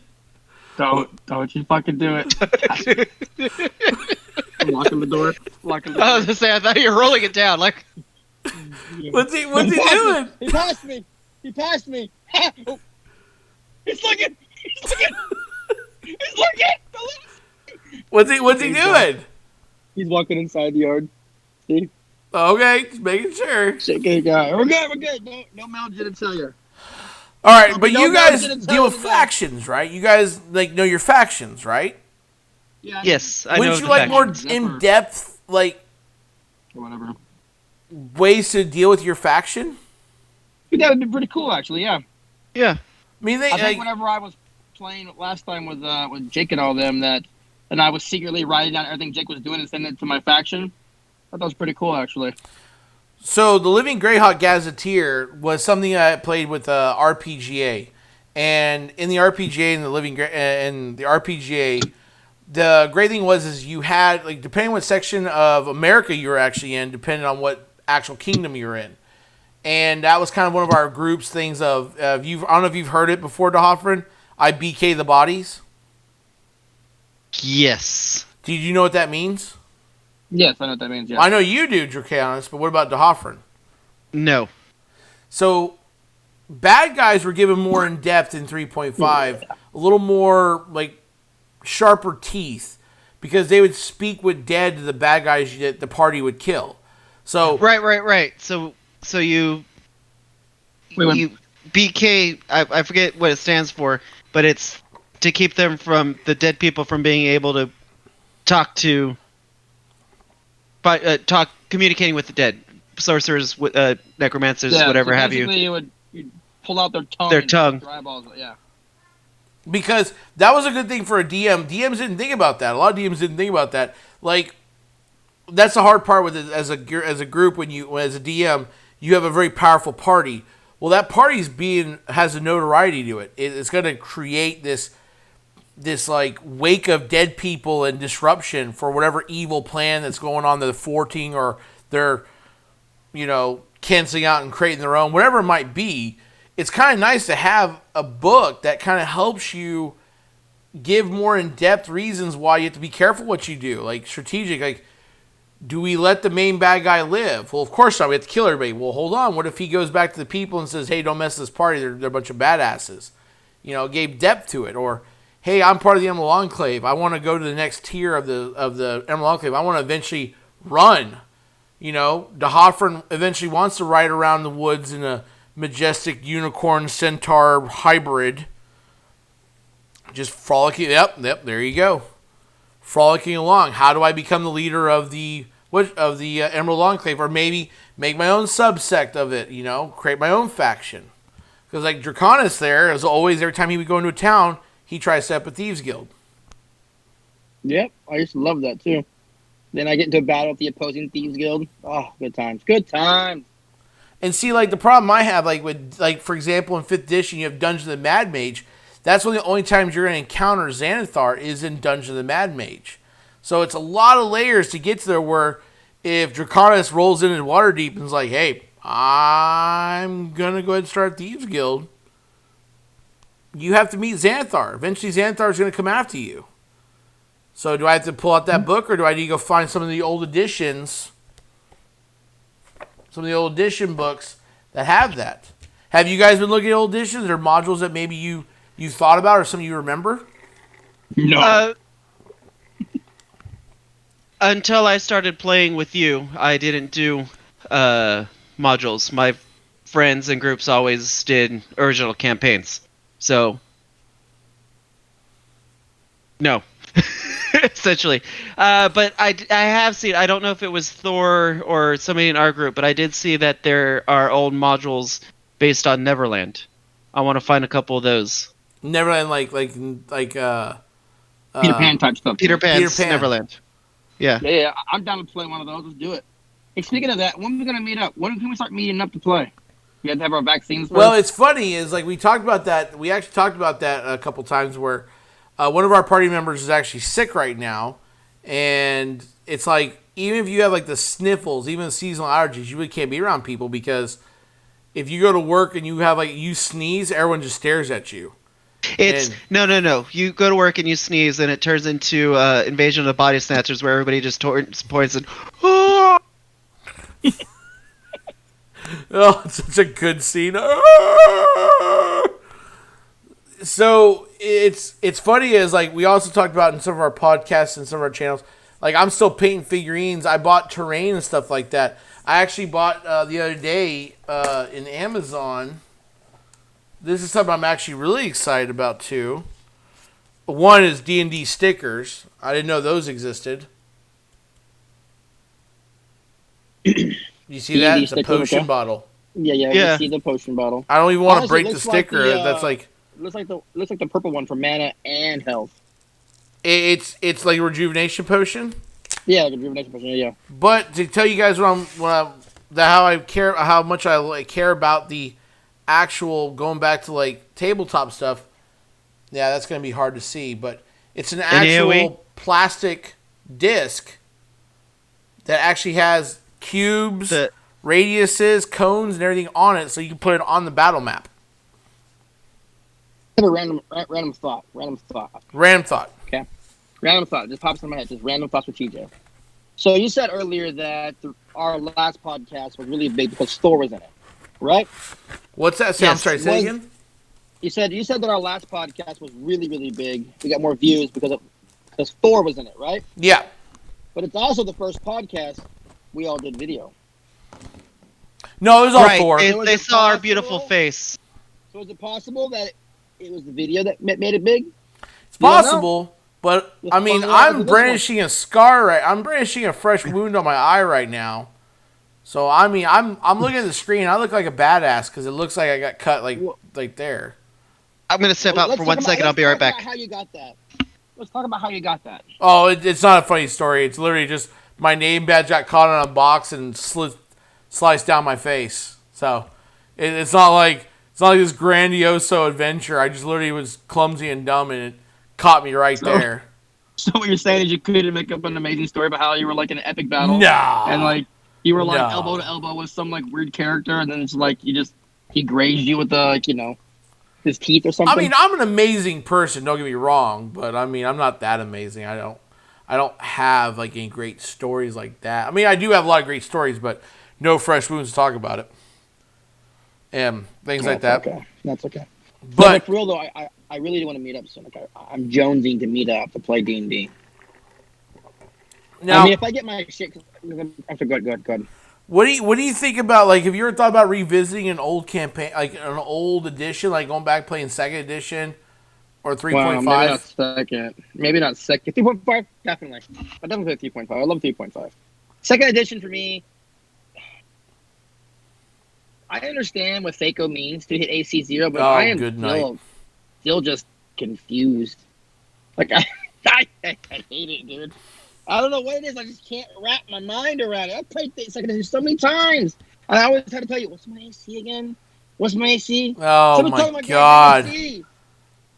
Don't you fucking do it. I'm locking the door. I was gonna say, I thought you were rolling it down. Like, what's he doing? He passed me. Oh. He's looking. What's he doing? He's walking inside the yard. See? Okay, just making sure. Shaking guy. We're good. No male genitalia. All right, but you guys deal with factions, right? You guys know your factions, right? Yeah. Yes, I know. Wouldn't you like more in-depth, whatever ways to deal with your faction? That would be pretty cool, actually. Yeah. Yeah. I mean, I think whenever I was playing last time with Jake and all them, and I was secretly writing down everything Jake was doing and sending it to my faction. I thought that was pretty cool, actually. So the Living Greyhawk Gazetteer was something I played with RPGA, and in the RPGA the great thing was you had, like, depending on what section of America you were actually in, depending on what actual kingdom you were in. And that was kind of one of our group's things of I don't know if you've heard it before, D'Hoffryn. I BK the bodies. Yes. Do you know what that means? Yes, I know what that means. Yeah. I know you do, Draconis, but what about D'Hoffryn? No. So, bad guys were given more in depth in 3.5, a little more like sharper teeth, because they would speak with dead to the bad guys that the party would kill. So right. So you BK. I forget what it stands for, but it's to keep them from the dead people from being able to communicating with the dead, sorcerers, necromancers, whatever so have you. basically you'd pull out their tongue. Their and tongue. Their eyeballs. Yeah. Because that was a good thing for a DM. DMs didn't think about that. A lot of DMs didn't think about that. Like, that's the hard part with it as a group. When as a DM, you have a very powerful party. Well, that party's has a notoriety to it. It's going to create this like wake of dead people and disruption for whatever evil plan that's going on. They're thwarting or they're canceling out and creating their own, whatever it might be. It's kind of nice to have a book that kind of helps you give more in-depth reasons why you have to be careful what you do, like strategic. Like, do we let the main bad guy live? Well, of course not. We have to kill everybody. Well, hold on. What if he goes back to the people and says, hey, don't mess this party. They're a bunch of badasses. Gave depth to it. Or, hey, I'm part of the Emerald Enclave. I want to go to the next tier of the Emerald Enclave. I want to eventually run. D'Hoffrun eventually wants to ride around the woods in a majestic unicorn centaur hybrid. Just frolicking. Yep, there you go. Frolicking along. How do I become the leader of the Emerald Enclave? Or maybe make my own subsect of it, create my own faction. Because like Draconis there, as always, every time he would go into a town, he tries to set up a thieves guild. Yep, I used to love that too. Then I get into a battle with the opposing thieves guild. Oh, good times. Good times. And see, like, the problem I have, like, with, like, for example, in 5th edition, you have Dungeon of the Mad Mage. That's one of the only times you're going to encounter Xanathar is in Dungeon of the Mad Mage. So it's a lot of layers to get to there where if Draconis rolls in Waterdeep and is like, hey, I'm going to go ahead and start a Thieves Guild, you have to meet Xanathar. Eventually, Xanathar is going to come after you. So do I have to pull out that book, or do I need to go find some of the old editions, some of the old edition books that have that? Have you guys been looking at old editions or modules that maybe you thought about or some you remember? No. Until I started playing with you, I didn't do modules. My friends and groups always did original campaigns. So, no. Essentially. But I have seen, I don't know if it was Thor or somebody in our group, but I did see that there are old modules based on Neverland. I want to find a couple of those. Neverland, like Peter Pan type stuff. Peter Pan's Neverland. Yeah. Yeah, I'm down to play one of those. Let's do it. Hey, speaking of that, when are we going to meet up? When can we start meeting up to play? We have to have our vaccines first? Well, it's funny is like we talked about that. We actually talked about that a couple times where one of our party members is actually sick right now, and it's like even if you have like the sniffles, even the seasonal allergies, you really can't be around people because if you go to work and you have like you sneeze, everyone just stares at you. It's no. You go to work and you sneeze, and it turns into Invasion of the Body Snatchers, where everybody just points and. Oh! Oh, it's such a good scene. So it's funny is like we also talked about in some of our podcasts and some of our channels. Like I'm still painting figurines. I bought terrain and stuff like that. I actually bought the other day in Amazon. This is something I'm actually really excited about too. One is D&D stickers. I didn't know those existed. You see that? It's a potion bottle. Yeah. We see the potion bottle. I don't even want to break the sticker. That's like looks like the purple one for mana and health. It's like a rejuvenation potion. Yeah, like a rejuvenation potion. Yeah. But to tell you guys how much I care about the actual going back to like tabletop stuff. Yeah, that's going to be hard to see, but it's an actual plastic disc that actually has cubes, radiuses, cones, and everything on it, so you can put it on the battle map. I have a random thought. Okay. Random thought. It just pops in my head. Just random thoughts with TJ. So you said earlier that our last podcast was really big because Thor was in it, right? What's that? I'm sorry. Say again. You said that our last podcast was really, really big. We got more views because Thor was in it, right? Yeah. But it's also the first podcast we all did video. No, it was all Thor. They saw our beautiful face. So is it possible that it was the video that made it big? It's possible, but Just I mean, puzzle out I'm with this one. brandishing a scar. I'm brandishing a fresh wound on my eye right now. So I mean, I'm looking at the screen. I look like a badass because it looks like I got cut like there. I'm gonna step out for 1 second. I'll be right back. Let's talk about how you got that. Let's talk about how you got that. Oh, it's not a funny story. It's literally just my name badge got caught on a box and sliced down my face. So it's not like this grandioso adventure. I just literally was clumsy and dumb, and it caught me right there. So what you're saying is you couldn't make up an amazing story about how you were like in an epic battle, and No. like you were like No. elbow to elbow with some like weird character, and then it's like he grazed you with the his teeth or something. I mean, I'm an amazing person. Don't get me wrong, but I mean, I'm not that amazing. I don't have like any great stories like that. I mean, I do have a lot of great stories, but no fresh wounds to talk about it. And things like that. Okay, that's okay. But for real though, I really do want to meet up soon. Like, I'm jonesing to meet up to play D&D. now, I mean, if I get my shit, after good. what do you think about, like, have you ever thought about revisiting an old campaign, like an old edition, like going back playing second edition or 3.5? Well, maybe not second. Maybe not second. 3.5, definitely. I definitely play 3.5. I love 3.5. Second edition for me. I understand what FACO means to hit AC 0, but I am still just confused. Like I hate it, dude. I don't know what it is. I just can't wrap my mind around it. I've played second edition so many times, and I always have to tell you, what's my AC again? What's my AC? Oh my god!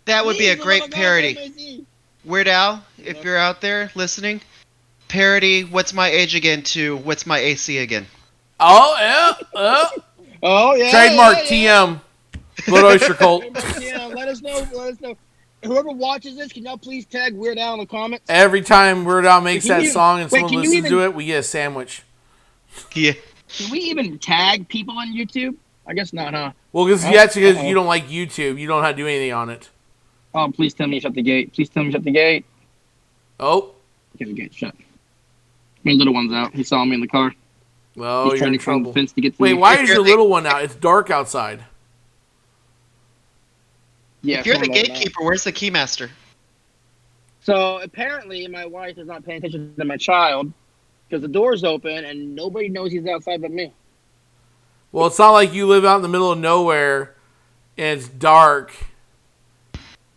That would be a great parody. Weird Al, if you're out there listening, parody "What's my age again" to "What's my AC again." Oh yeah. Oh yeah. Trademark TM. Blood Oyster Cult. Yeah, let us know. Whoever watches this, can y'all please tag Weird Al in the comments? Every time Weird Al makes that song and someone listens to it, we get a sandwich. Yeah. Can we even tag people on YouTube? I guess not, huh? Well, because you don't like YouTube. You don't have to do anything on it. Oh, please tell me you shut the gate. Please tell me you shut the gate. Oh. Okay, the gate's shut. My little one's out. He saw me in the car. Well, he's you're trying in to climb trouble. the fence to get to Wait, me. why is your little one out? It's dark outside. Yeah. If you're the gatekeeper, where's the keymaster? So apparently, my wife is not paying attention to my child because the door's open and nobody knows he's outside but me. Well, it's not like you live out in the middle of nowhere and it's dark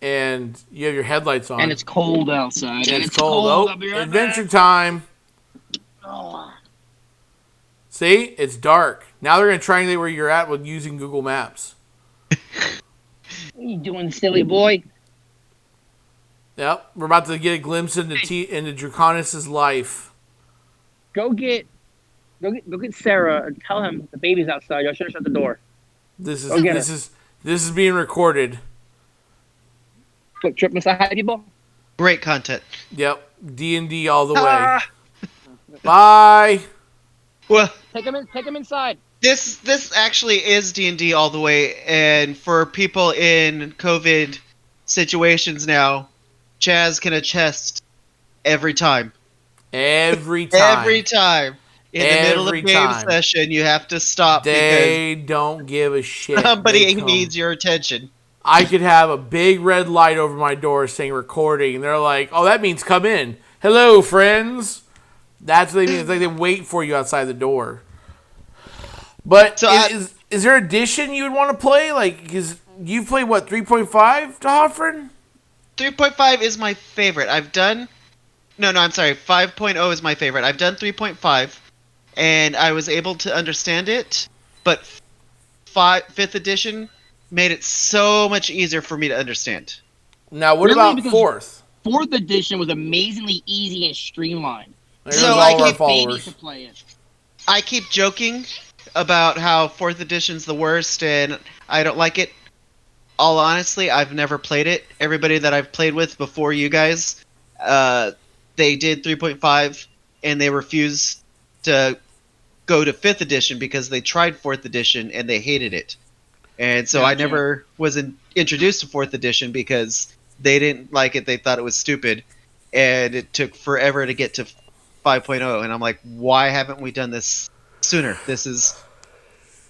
and you have your headlights on. And it's cold outside. And it's cold. Oh, adventure time. Oh. See? It's dark. Now they're going to triangulate where you're at with using Google Maps. What are you doing, silly boy? Yep. We're about to get a glimpse into Draconis' life. Go get Sarah and tell him the baby's outside. I should have shut the door. This is being recorded. Quick trip, Mr. High people. Great content. Yep. D&D all the way. Bye. Well, take him inside. This actually is D&D all the way, and for people in COVID situations now, Chaz can attest every time. Every time. Every time. In the middle of a game session, you have to stop they don't give a shit. Somebody needs your attention. I could have a big red light over my door saying recording, and they're like, oh, that means come in. Hello, friends. That's what they mean. It's like they wait for you outside the door. But so is there an edition you would want to play? Like, because you played, what, 3.5 to Hoffren? 3.5 is my favorite. I've done... No, I'm sorry. 5.0 is my favorite. I've done 3.5, and I was able to understand it, but 5th edition made it so much easier for me to understand. Now, what about 4th? 4th edition was amazingly easy and streamlined. So I keep joking about how 4th edition's the worst, and I don't like it. All honestly, I've never played it. Everybody that I've played with before you guys, they did 3.5, and they refused to go to 5th edition because they tried 4th edition and they hated it. And so I never was introduced to 4th edition because they didn't like it. They thought it was stupid, and it took forever to get to 5.0. And I'm like, why haven't we done this sooner? This is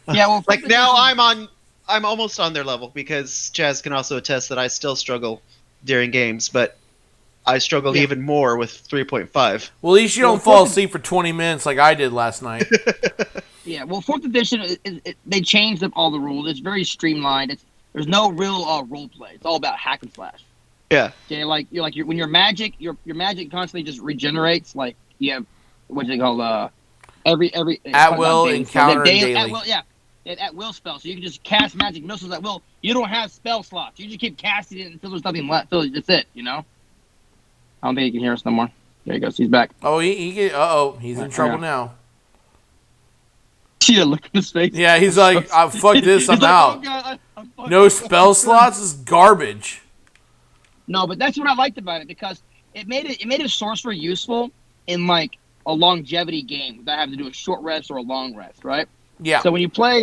like now I'm almost on their level because Chaz can also attest that I still struggle during games, but I struggled even more with 3.5. Well, at least you don't fall asleep for 20 minutes like I did last night. Yeah, well, 4th edition, they changed up all the rules. It's very streamlined. There's no real role play. It's all about hack and slash. Yeah. Okay, when you're magic, your magic constantly just regenerates. Like you have what's it called? Every at will encounter daily. At will, yeah, at will spell. So you can just cast magic missiles at will. You don't have spell slots. You just keep casting it until there's nothing left. So that's it. You know. I don't think he can hear us no more. There he goes. He's back. Oh, he's in trouble now. Yeah, look at his face. Yeah, he's like, fuck this, I'm out. Oh, God, no spell slots is garbage. No, but that's what I liked about it because it made a sorcerer useful in like a longevity game that have to do a short rest or a long rest, right? Yeah. So when you play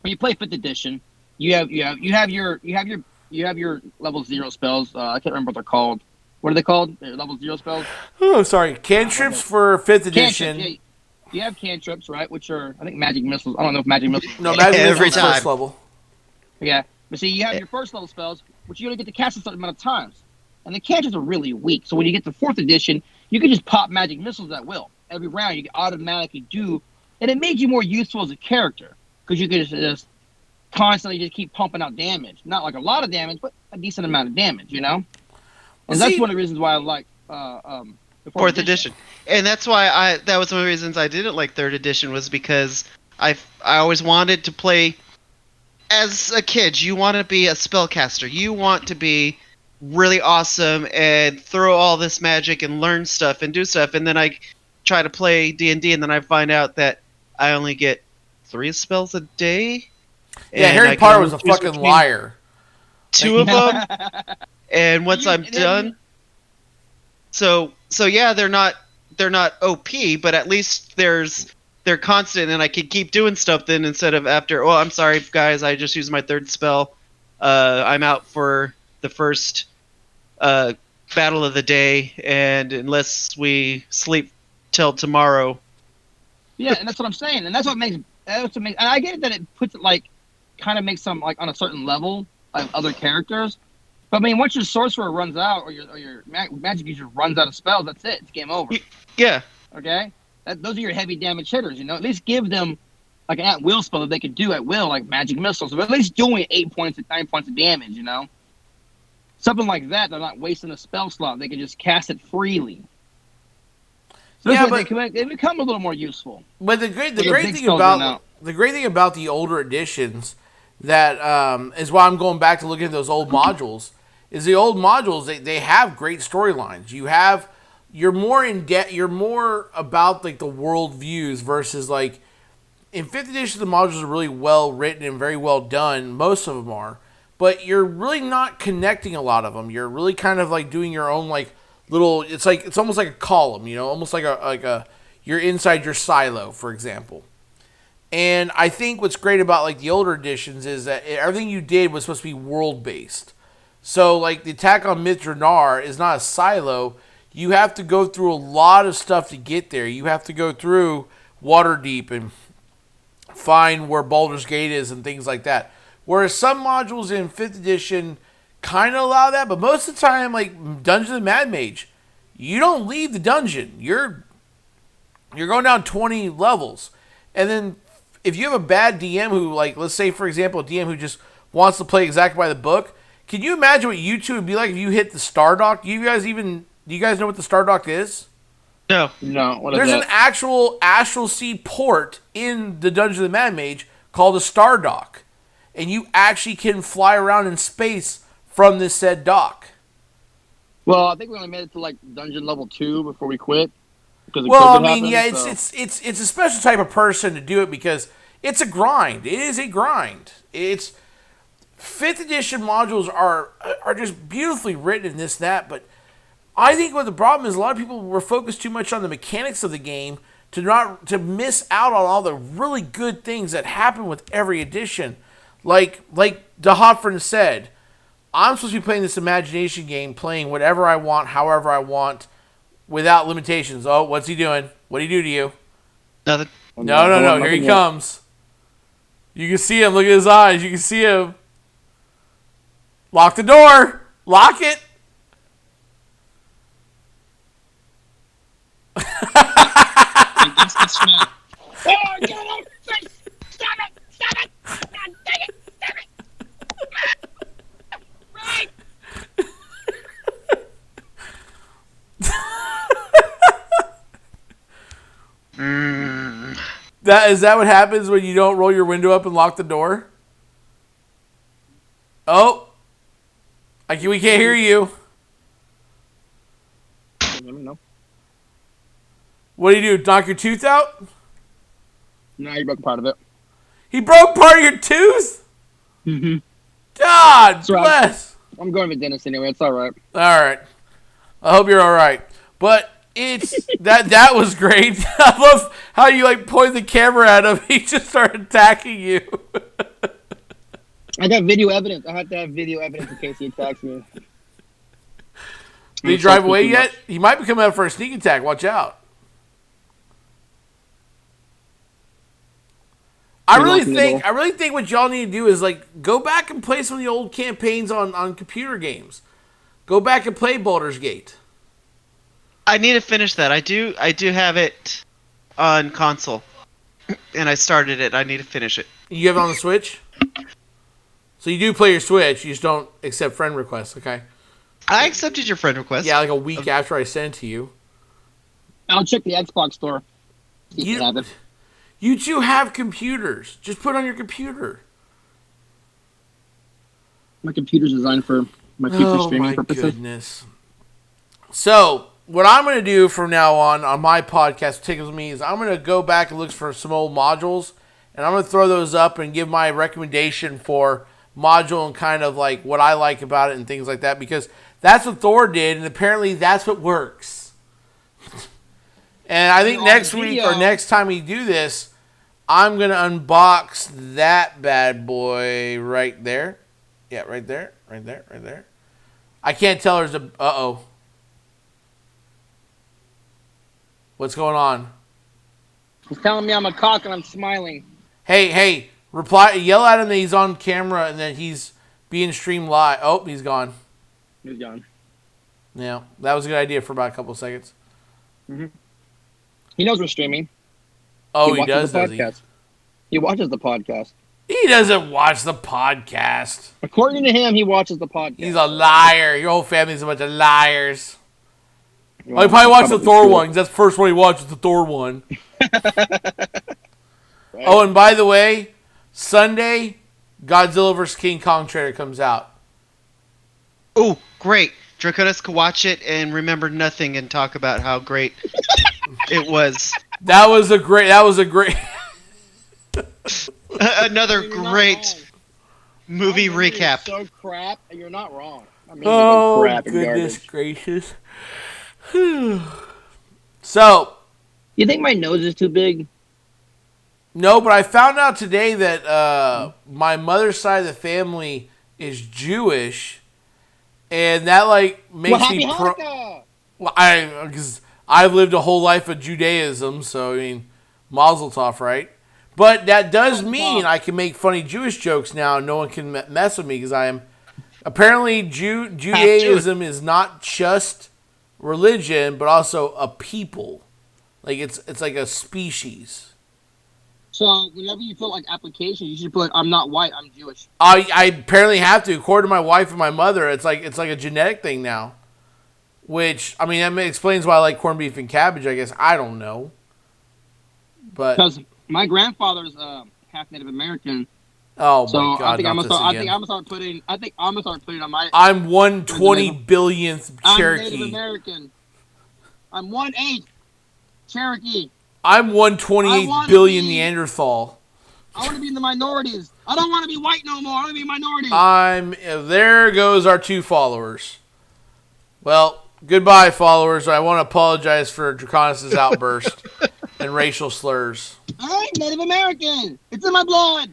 5th edition, you have your level 0 spells. I can't remember what they're called. What are they called? They're level 0 spells. Oh, sorry, cantrips for 5th edition. Yeah. You have cantrips, right? Which are, I think, magic missiles. I don't know if magic missiles. No, magic missiles first level. Yeah, but see, you have your first level spells, which you only get to cast a certain amount of times, and the cantrips are really weak. So when you get to 4th edition, you can just pop magic missiles at will every round. You can automatically do, and it made you more useful as a character because you could just constantly just keep pumping out damage. Not like a lot of damage, but a decent amount of damage. You know, and that's one of the reasons why I like 4th edition. And that's why that was one of the reasons I didn't like 3rd edition was because I always wanted to play as a kid. You want to be a spellcaster. You want to be really awesome and throw all this magic and learn stuff and do stuff. And then I try to play D&D and then I find out that I only get 3 spells a day. Yeah, Harry Potter was a fucking liar. 2 of them. And once I'm done... So yeah, they're not OP, but at least they're constant, and I can keep doing stuff then instead of after. Oh, I'm sorry, guys, I just used my 3rd spell. I'm out for the first battle of the day, and unless we sleep till tomorrow. Yeah, and that's what I'm saying, and that's what makes. And I get it that it puts it like, kind of makes them like on a certain level of other characters. But I mean, once your sorcerer runs out, or your magic user runs out of spells, that's it. It's game over. Yeah. Okay. Those are your heavy damage hitters. You know, at least give them like an at-will spell that they could do at will, like magic missiles. But at least doing 8 points, 9 points of damage. You know, something like that. They're not wasting a spell slot. They can just cast it freely. So yeah, but they become a little more useful. But the great thing about the older editions that is why I'm going back to looking at those old modules. Is the old modules they have great storylines. You're more in debt. You're more about like the world views versus like in 5th edition the modules are really well written and very well done. Most of them are, but you're really not connecting a lot of them. You're really kind of like doing your own like little. It's almost like a column, you know, almost like a you're inside your silo, for example. And I think what's great about like the older editions is that everything you did was supposed to be world based. So, like, the attack on Mithranar is not a silo. You have to go through a lot of stuff to get there. You have to go through Waterdeep and find where Baldur's Gate is and things like that. Whereas some modules in 5th edition kind of allow that, but most of the time, like Dungeon of the Mad Mage, you don't leave the dungeon. You're going down 20 levels. And then if you have a bad DM who, like, let's say, for example, a DM who just wants to play exactly by the book, can you imagine what you two would be like if you hit the Stardock? Do you guys know what the Stardock is? No. What There's is that? an actual Astral Sea port in the Dungeon of the Mad Mage called a Stardock. And you actually can fly around in space from this said dock. Well, I think we only made it to like dungeon level 2 before we quit. Well, I mean, yeah, it's a special type of person to do it because it's a grind. It is a grind. It's 5th edition modules are just beautifully written in this, that, but I think what the problem is a lot of people were focused too much on the mechanics of the game to miss out on all the really good things that happen with every edition. Like DeHofren said, I'm supposed to be playing this imagination game, playing whatever I want, however I want, without limitations. Oh, what's he doing? What did he do to you? Nothing. No. Here he comes. You can see him. Look at his eyes. You can see him. Lock the door. Lock it. And that's the smell. Oh, get out! Stop it! Stop it! God dang it! Stop it! Right! Is that what happens when you don't roll your window up and lock the door? Oh, we can't hear you. No. What do you do? Knock your tooth out? No, you broke part of it. He broke part of your tooth? Mm-hmm. God bless. I'm going to the dentist anyway. It's all right. All right. I hope you're all right. But it's that was great. I love how you like point the camera at him. He just started attacking you. I got video evidence. I have to have video evidence in case he attacks me. Did he drive away yet? He might be coming out for a sneak attack. Watch out. I really think what y'all need to do is like go back and play some of the old campaigns on computer games. Go back and play Baldur's Gate. I need to finish that. I do have it on console, and I started it. I need to finish it. You have it on the Switch? So you do play your Switch, you just don't accept friend requests, okay? I accepted your friend request. Yeah, like a week after I sent it to you. I'll check the Xbox store. You two have computers. Just put it on your computer. My computer's designed for my future streaming purposes. Oh, my goodness. So, what I'm going to do from now on my podcast, Tickles Me, is I'm going to go back and look for some old modules, and I'm going to throw those up and give my recommendation for module and kind of like what I like about it and things like that, because that's what Thor did, and apparently that's what works. And I think next week or next time we do this, I'm going to unbox that bad boy right there. Yeah, right there. I can't tell there's a... Uh-oh. What's going on? He's telling me I'm a cock and I'm smiling. Hey, yell at him that he's on camera and that he's being streamed live. Oh, he's gone. He's gone. Yeah, that was a good idea for about a couple of seconds. Mm-hmm. He knows we're streaming. Oh, he does he? He watches the podcast. He doesn't watch the podcast. According to him, he watches the podcast. He's a liar. Your whole family's a bunch of liars. Well, he probably watched the Thor one, because that's the first one he watched was the Thor one. Right. Oh, and by the way, Sunday, Godzilla vs. King Kong trailer comes out. Oh, great. Draconis could watch it and remember nothing and talk about how great it was. That was a great... Another great movie recap. So crap, and you're not wrong. I mean, crap goodness gracious. So, you think my nose is too big? No, but I found out today that my mother's side of the family is Jewish, and that like makes me because I've lived a whole life of Judaism, so I mean, Mazel Tov, right? But that does mean I can make funny Jewish jokes now, and no one can mess with me because I am apparently Judaism is not just religion, but also a people. Like it's like a species. So whenever you fill like applications, you should put "I'm not white, I'm Jewish." I apparently have to, according to my wife and my mother. It's like a genetic thing now. Which I mean, that explains why I like corned beef and cabbage. I guess I don't know, but because my grandfather's half Native American. Oh my God! I think I'm gonna start putting on my. I'm 1/20 billionth Cherokee. I'm Native American. I'm 1/8 Cherokee. I'm 1/28 billion Neanderthal. I want to be in the minorities. I don't want to be white no more. I want to be minority. There goes our 2 followers. Well, goodbye, followers. I want to apologize for Draconis' outburst and racial slurs. I'm Native American. It's in my blood.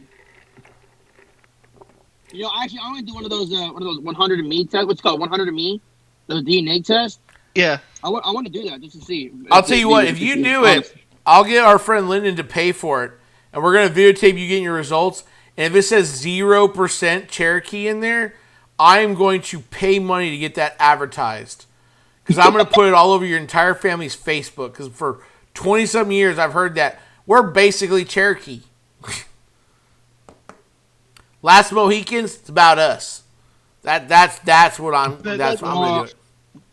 You know, actually, I want to do one of those 100 me tests. What's it called? 100 me? Those DNA tests. Yeah. I want to do that just to see. I'll tell you what. If you do it, I'll get our friend Lyndon to pay for it, and we're gonna videotape you getting your results. And if it says 0% Cherokee in there, I'm going to pay money to get that advertised. because I'm going to put it all over your entire family's Facebook. Because for 20-some years, I've heard that we're basically Cherokee. Last Mohicans, it's about us. That's what I'm going to do. I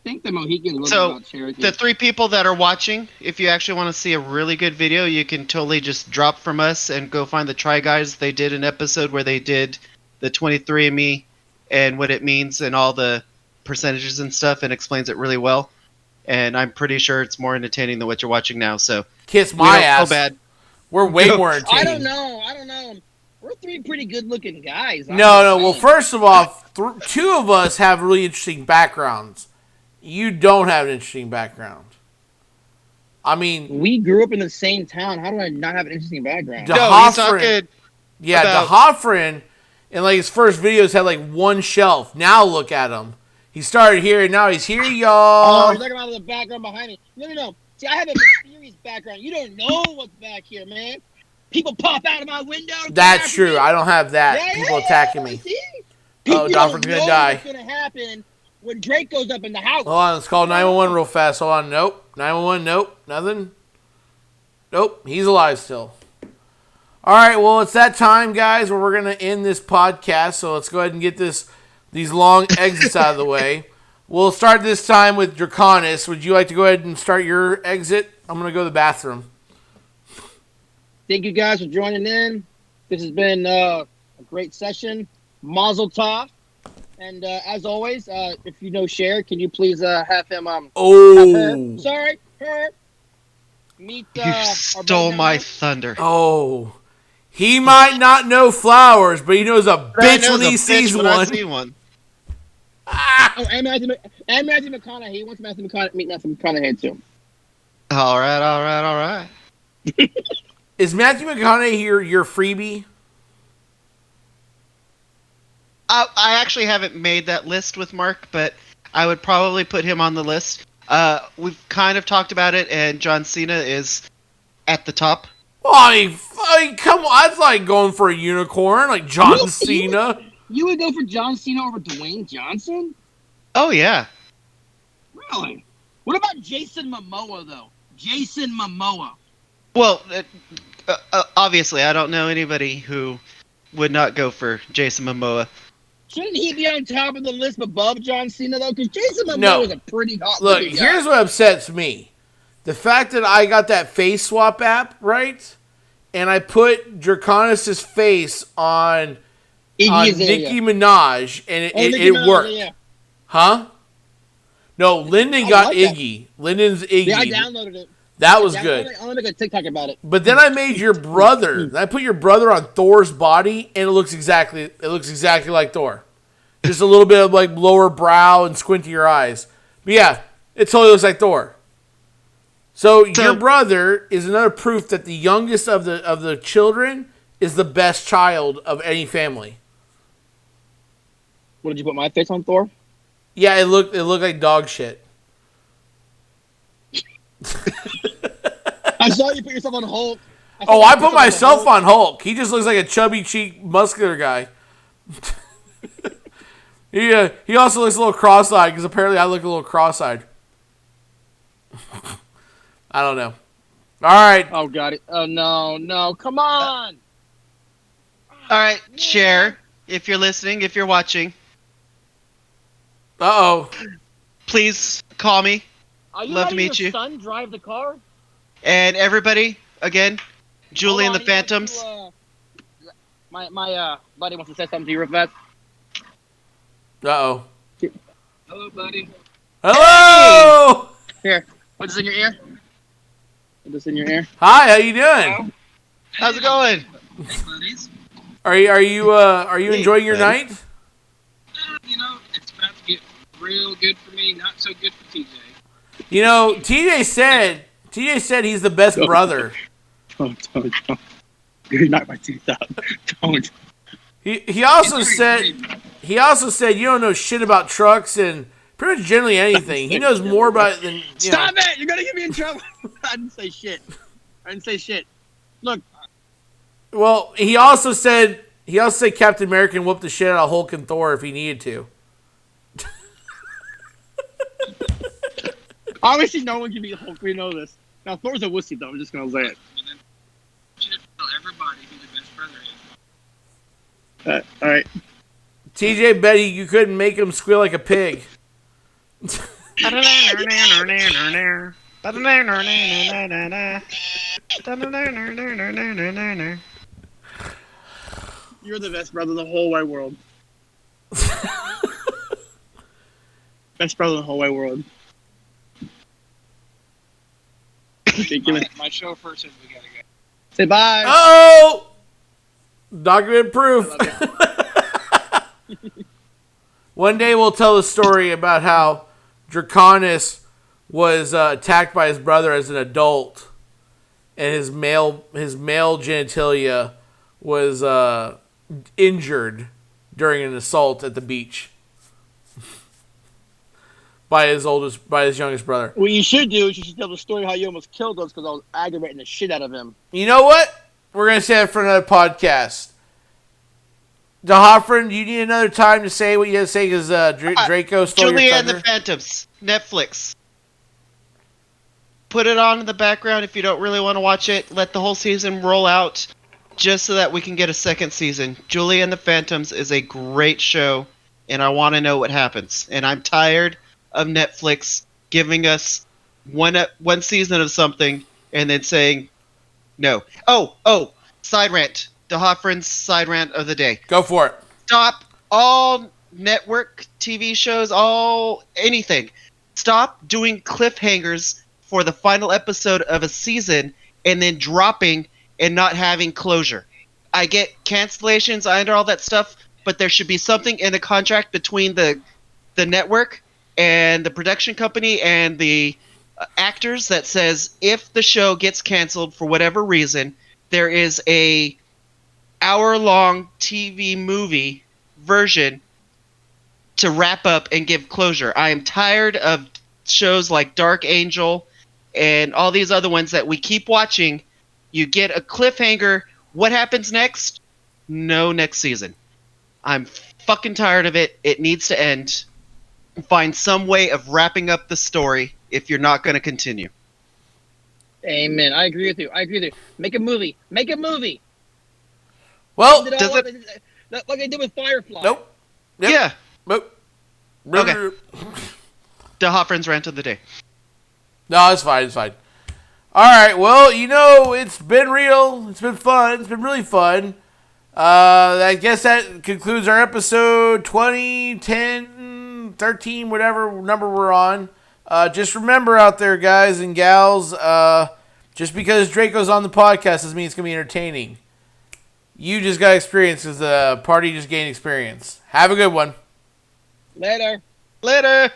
think the Mohicans was about Cherokee. The 3 people that are watching, if you actually want to see a really good video, you can totally just drop from us and go find the Try Guys. They did an episode where they did the 23andMe and what it means and all the percentages and stuff, and explains it really well. And I'm pretty sure it's more entertaining than what you're watching now. So kiss my ass. So bad. We're way more entertaining. I don't know. We're 3 pretty good-looking guys. No. Well, first of all, 2 of us have really interesting backgrounds. You don't have an interesting background. I mean, we grew up in the same town. How do I not have an interesting background? DeHoffrin, DeHoffrin, in like his first videos had like 1 shelf. Now look at him. He started here and now he's here, y'all. Oh, you're talking about the background behind me. No. See, I have a mysterious background. You don't know what's back here, man. People pop out of my window. That's true. I don't have that. People attacking me. See? Doffrin's gonna die. What's gonna happen when Drake goes up in the house? Hold on, let's call 911 real fast. Hold on. Nope. 911, nope. Nothing. Nope. He's alive still. All right, well, it's that time, guys, where we're going to end this podcast. So let's go ahead and get these long exits out of the way. We'll start this time with Draconis. Would you like to go ahead and start your exit? I'm going to go to the bathroom. Thank you guys for joining in. This has been a great session. Mazel tov. And as always, if you know Cher, can you please have him? Have her. Sorry, her. Meet. You stole my thunder. Oh, he might not know flowers, but he knows a bitch when he sees one. I see one. Oh, and Matthew McConaughey. He wants Matthew McConaughey meet Matthew McConaughey too. All right. Is Matthew McConaughey your freebie? I actually haven't made that list with Mark, but I would probably put him on the list. We've kind of talked about it, and John Cena is at the top. Well, I mean, come on. That's like going for a unicorn, like John Cena. You would go for John Cena over Dwayne Johnson? Oh, yeah. Really? What about Jason Momoa, though? Jason Momoa. Well, obviously, I don't know anybody who would not go for Jason Momoa. Shouldn't he be on top of the list above John Cena, though? Because Jason Momoa is a pretty hot Look, guy. here's what upsets me. The fact that I got that face swap app, right? And I put Draconis' face on Nicki Minaj, and it worked. Yeah. Huh? No, Lyndon got Iggy. Lyndon's Iggy. Yeah, I downloaded it. That was good. I'm gonna make a TikTok about it. But then I made your brother. I put your brother on Thor's body, and it looks exactly like Thor. Just a little bit of like lower brow and squinty eyes. But yeah, it totally looks like Thor. So your brother is another proof that the youngest of the children is the best child of any family. What, did you put my face on Thor? Yeah, it looked like dog shit. I saw you put yourself on Hulk. I put myself on Hulk. He just looks like a chubby cheek, muscular guy. He also looks a little cross-eyed because apparently I look a little cross-eyed. I don't know. All right. Oh, got it. Oh, no. Come on. All right, Cher, if you're listening, if you're watching. Uh-oh. Please call me. Are you Love to letting meet your you. son drive the car? And everybody, again, Julie and the Phantoms. My buddy wants to say something to you real fast. Uh-oh. Hello, buddy. Hello! Here, put this in your ear. Put this in your ear. Hi, how you doing? Hello. How's it going? Hey, buddies. Are you enjoying your night? It's about to get real good for me, not so good for TJ. You know, TJ said he's the best brother. Don't. You're not my teeth out. Don't. He also said you don't know shit about trucks and pretty much generally anything. He knows more about it than Stop it! You're gonna get me in trouble. I didn't say shit. Look. Well, he also said Captain America can whoop the shit out of Hulk and Thor if he needed to. Obviously, no one can beat Hulk. We know this. Now, Thor's a wussy, though. I'm just going to say it. You should tell everybody who the best brother is. All right. TJ Betty, you couldn't make him squeal like a pig. You're the best brother in the whole wide world. Best brother in the whole wide world. My chauffeur says we gotta go. Say bye. Oh! Document proof. One day we'll tell a story about how Draconis was attacked by his brother as an adult, and his male genitalia was injured during an assault at the beach by his youngest brother. What you should do is you should tell the story how you almost killed us because I was aggravating the shit out of him. You know what? We're gonna say it for another podcast. DeHoffrin, do you need another time to say what you had to say because Draco stole Julia your and thunder? the Phantoms, Netflix. Put it on in the background if you don't really want to watch it. Let the whole season roll out just so that we can get a second season. Julia and the Phantoms is a great show, and I want to know what happens. And I'm tired of Netflix giving us one season of something and then saying no. Oh, side rant. DeHoffrin's side rant of the day. Go for it. Stop all network TV shows, anything. Stop doing cliffhangers for the final episode of a season and then dropping and not having closure. I get cancellations, I under all that stuff, but there should be something in the contract between the network and the production company and the actors that says if the show gets canceled for whatever reason, there is a hour-long TV movie version to wrap up and give closure. I am tired of shows like Dark Angel and all these other ones that we keep watching. You get a cliffhanger. What happens next? No next season. I'm fucking tired of it. It needs to end. Find some way of wrapping up the story if you're not going to continue. Amen. I agree with you. Make a movie. Well, Does like they did with Firefly. nope. Yep. Yeah. Nope. Okay. DeHoffrin's rant of the day. No, it's fine. All right. Well, it's been real. It's been fun. It's been really fun. I guess that concludes our episode 20, 10, 13, whatever number we're on. Just remember out there, guys and gals, just because Draco's on the podcast doesn't mean it's going to be entertaining. You just got experience because the party just gained experience. Have a good one. Later. Later.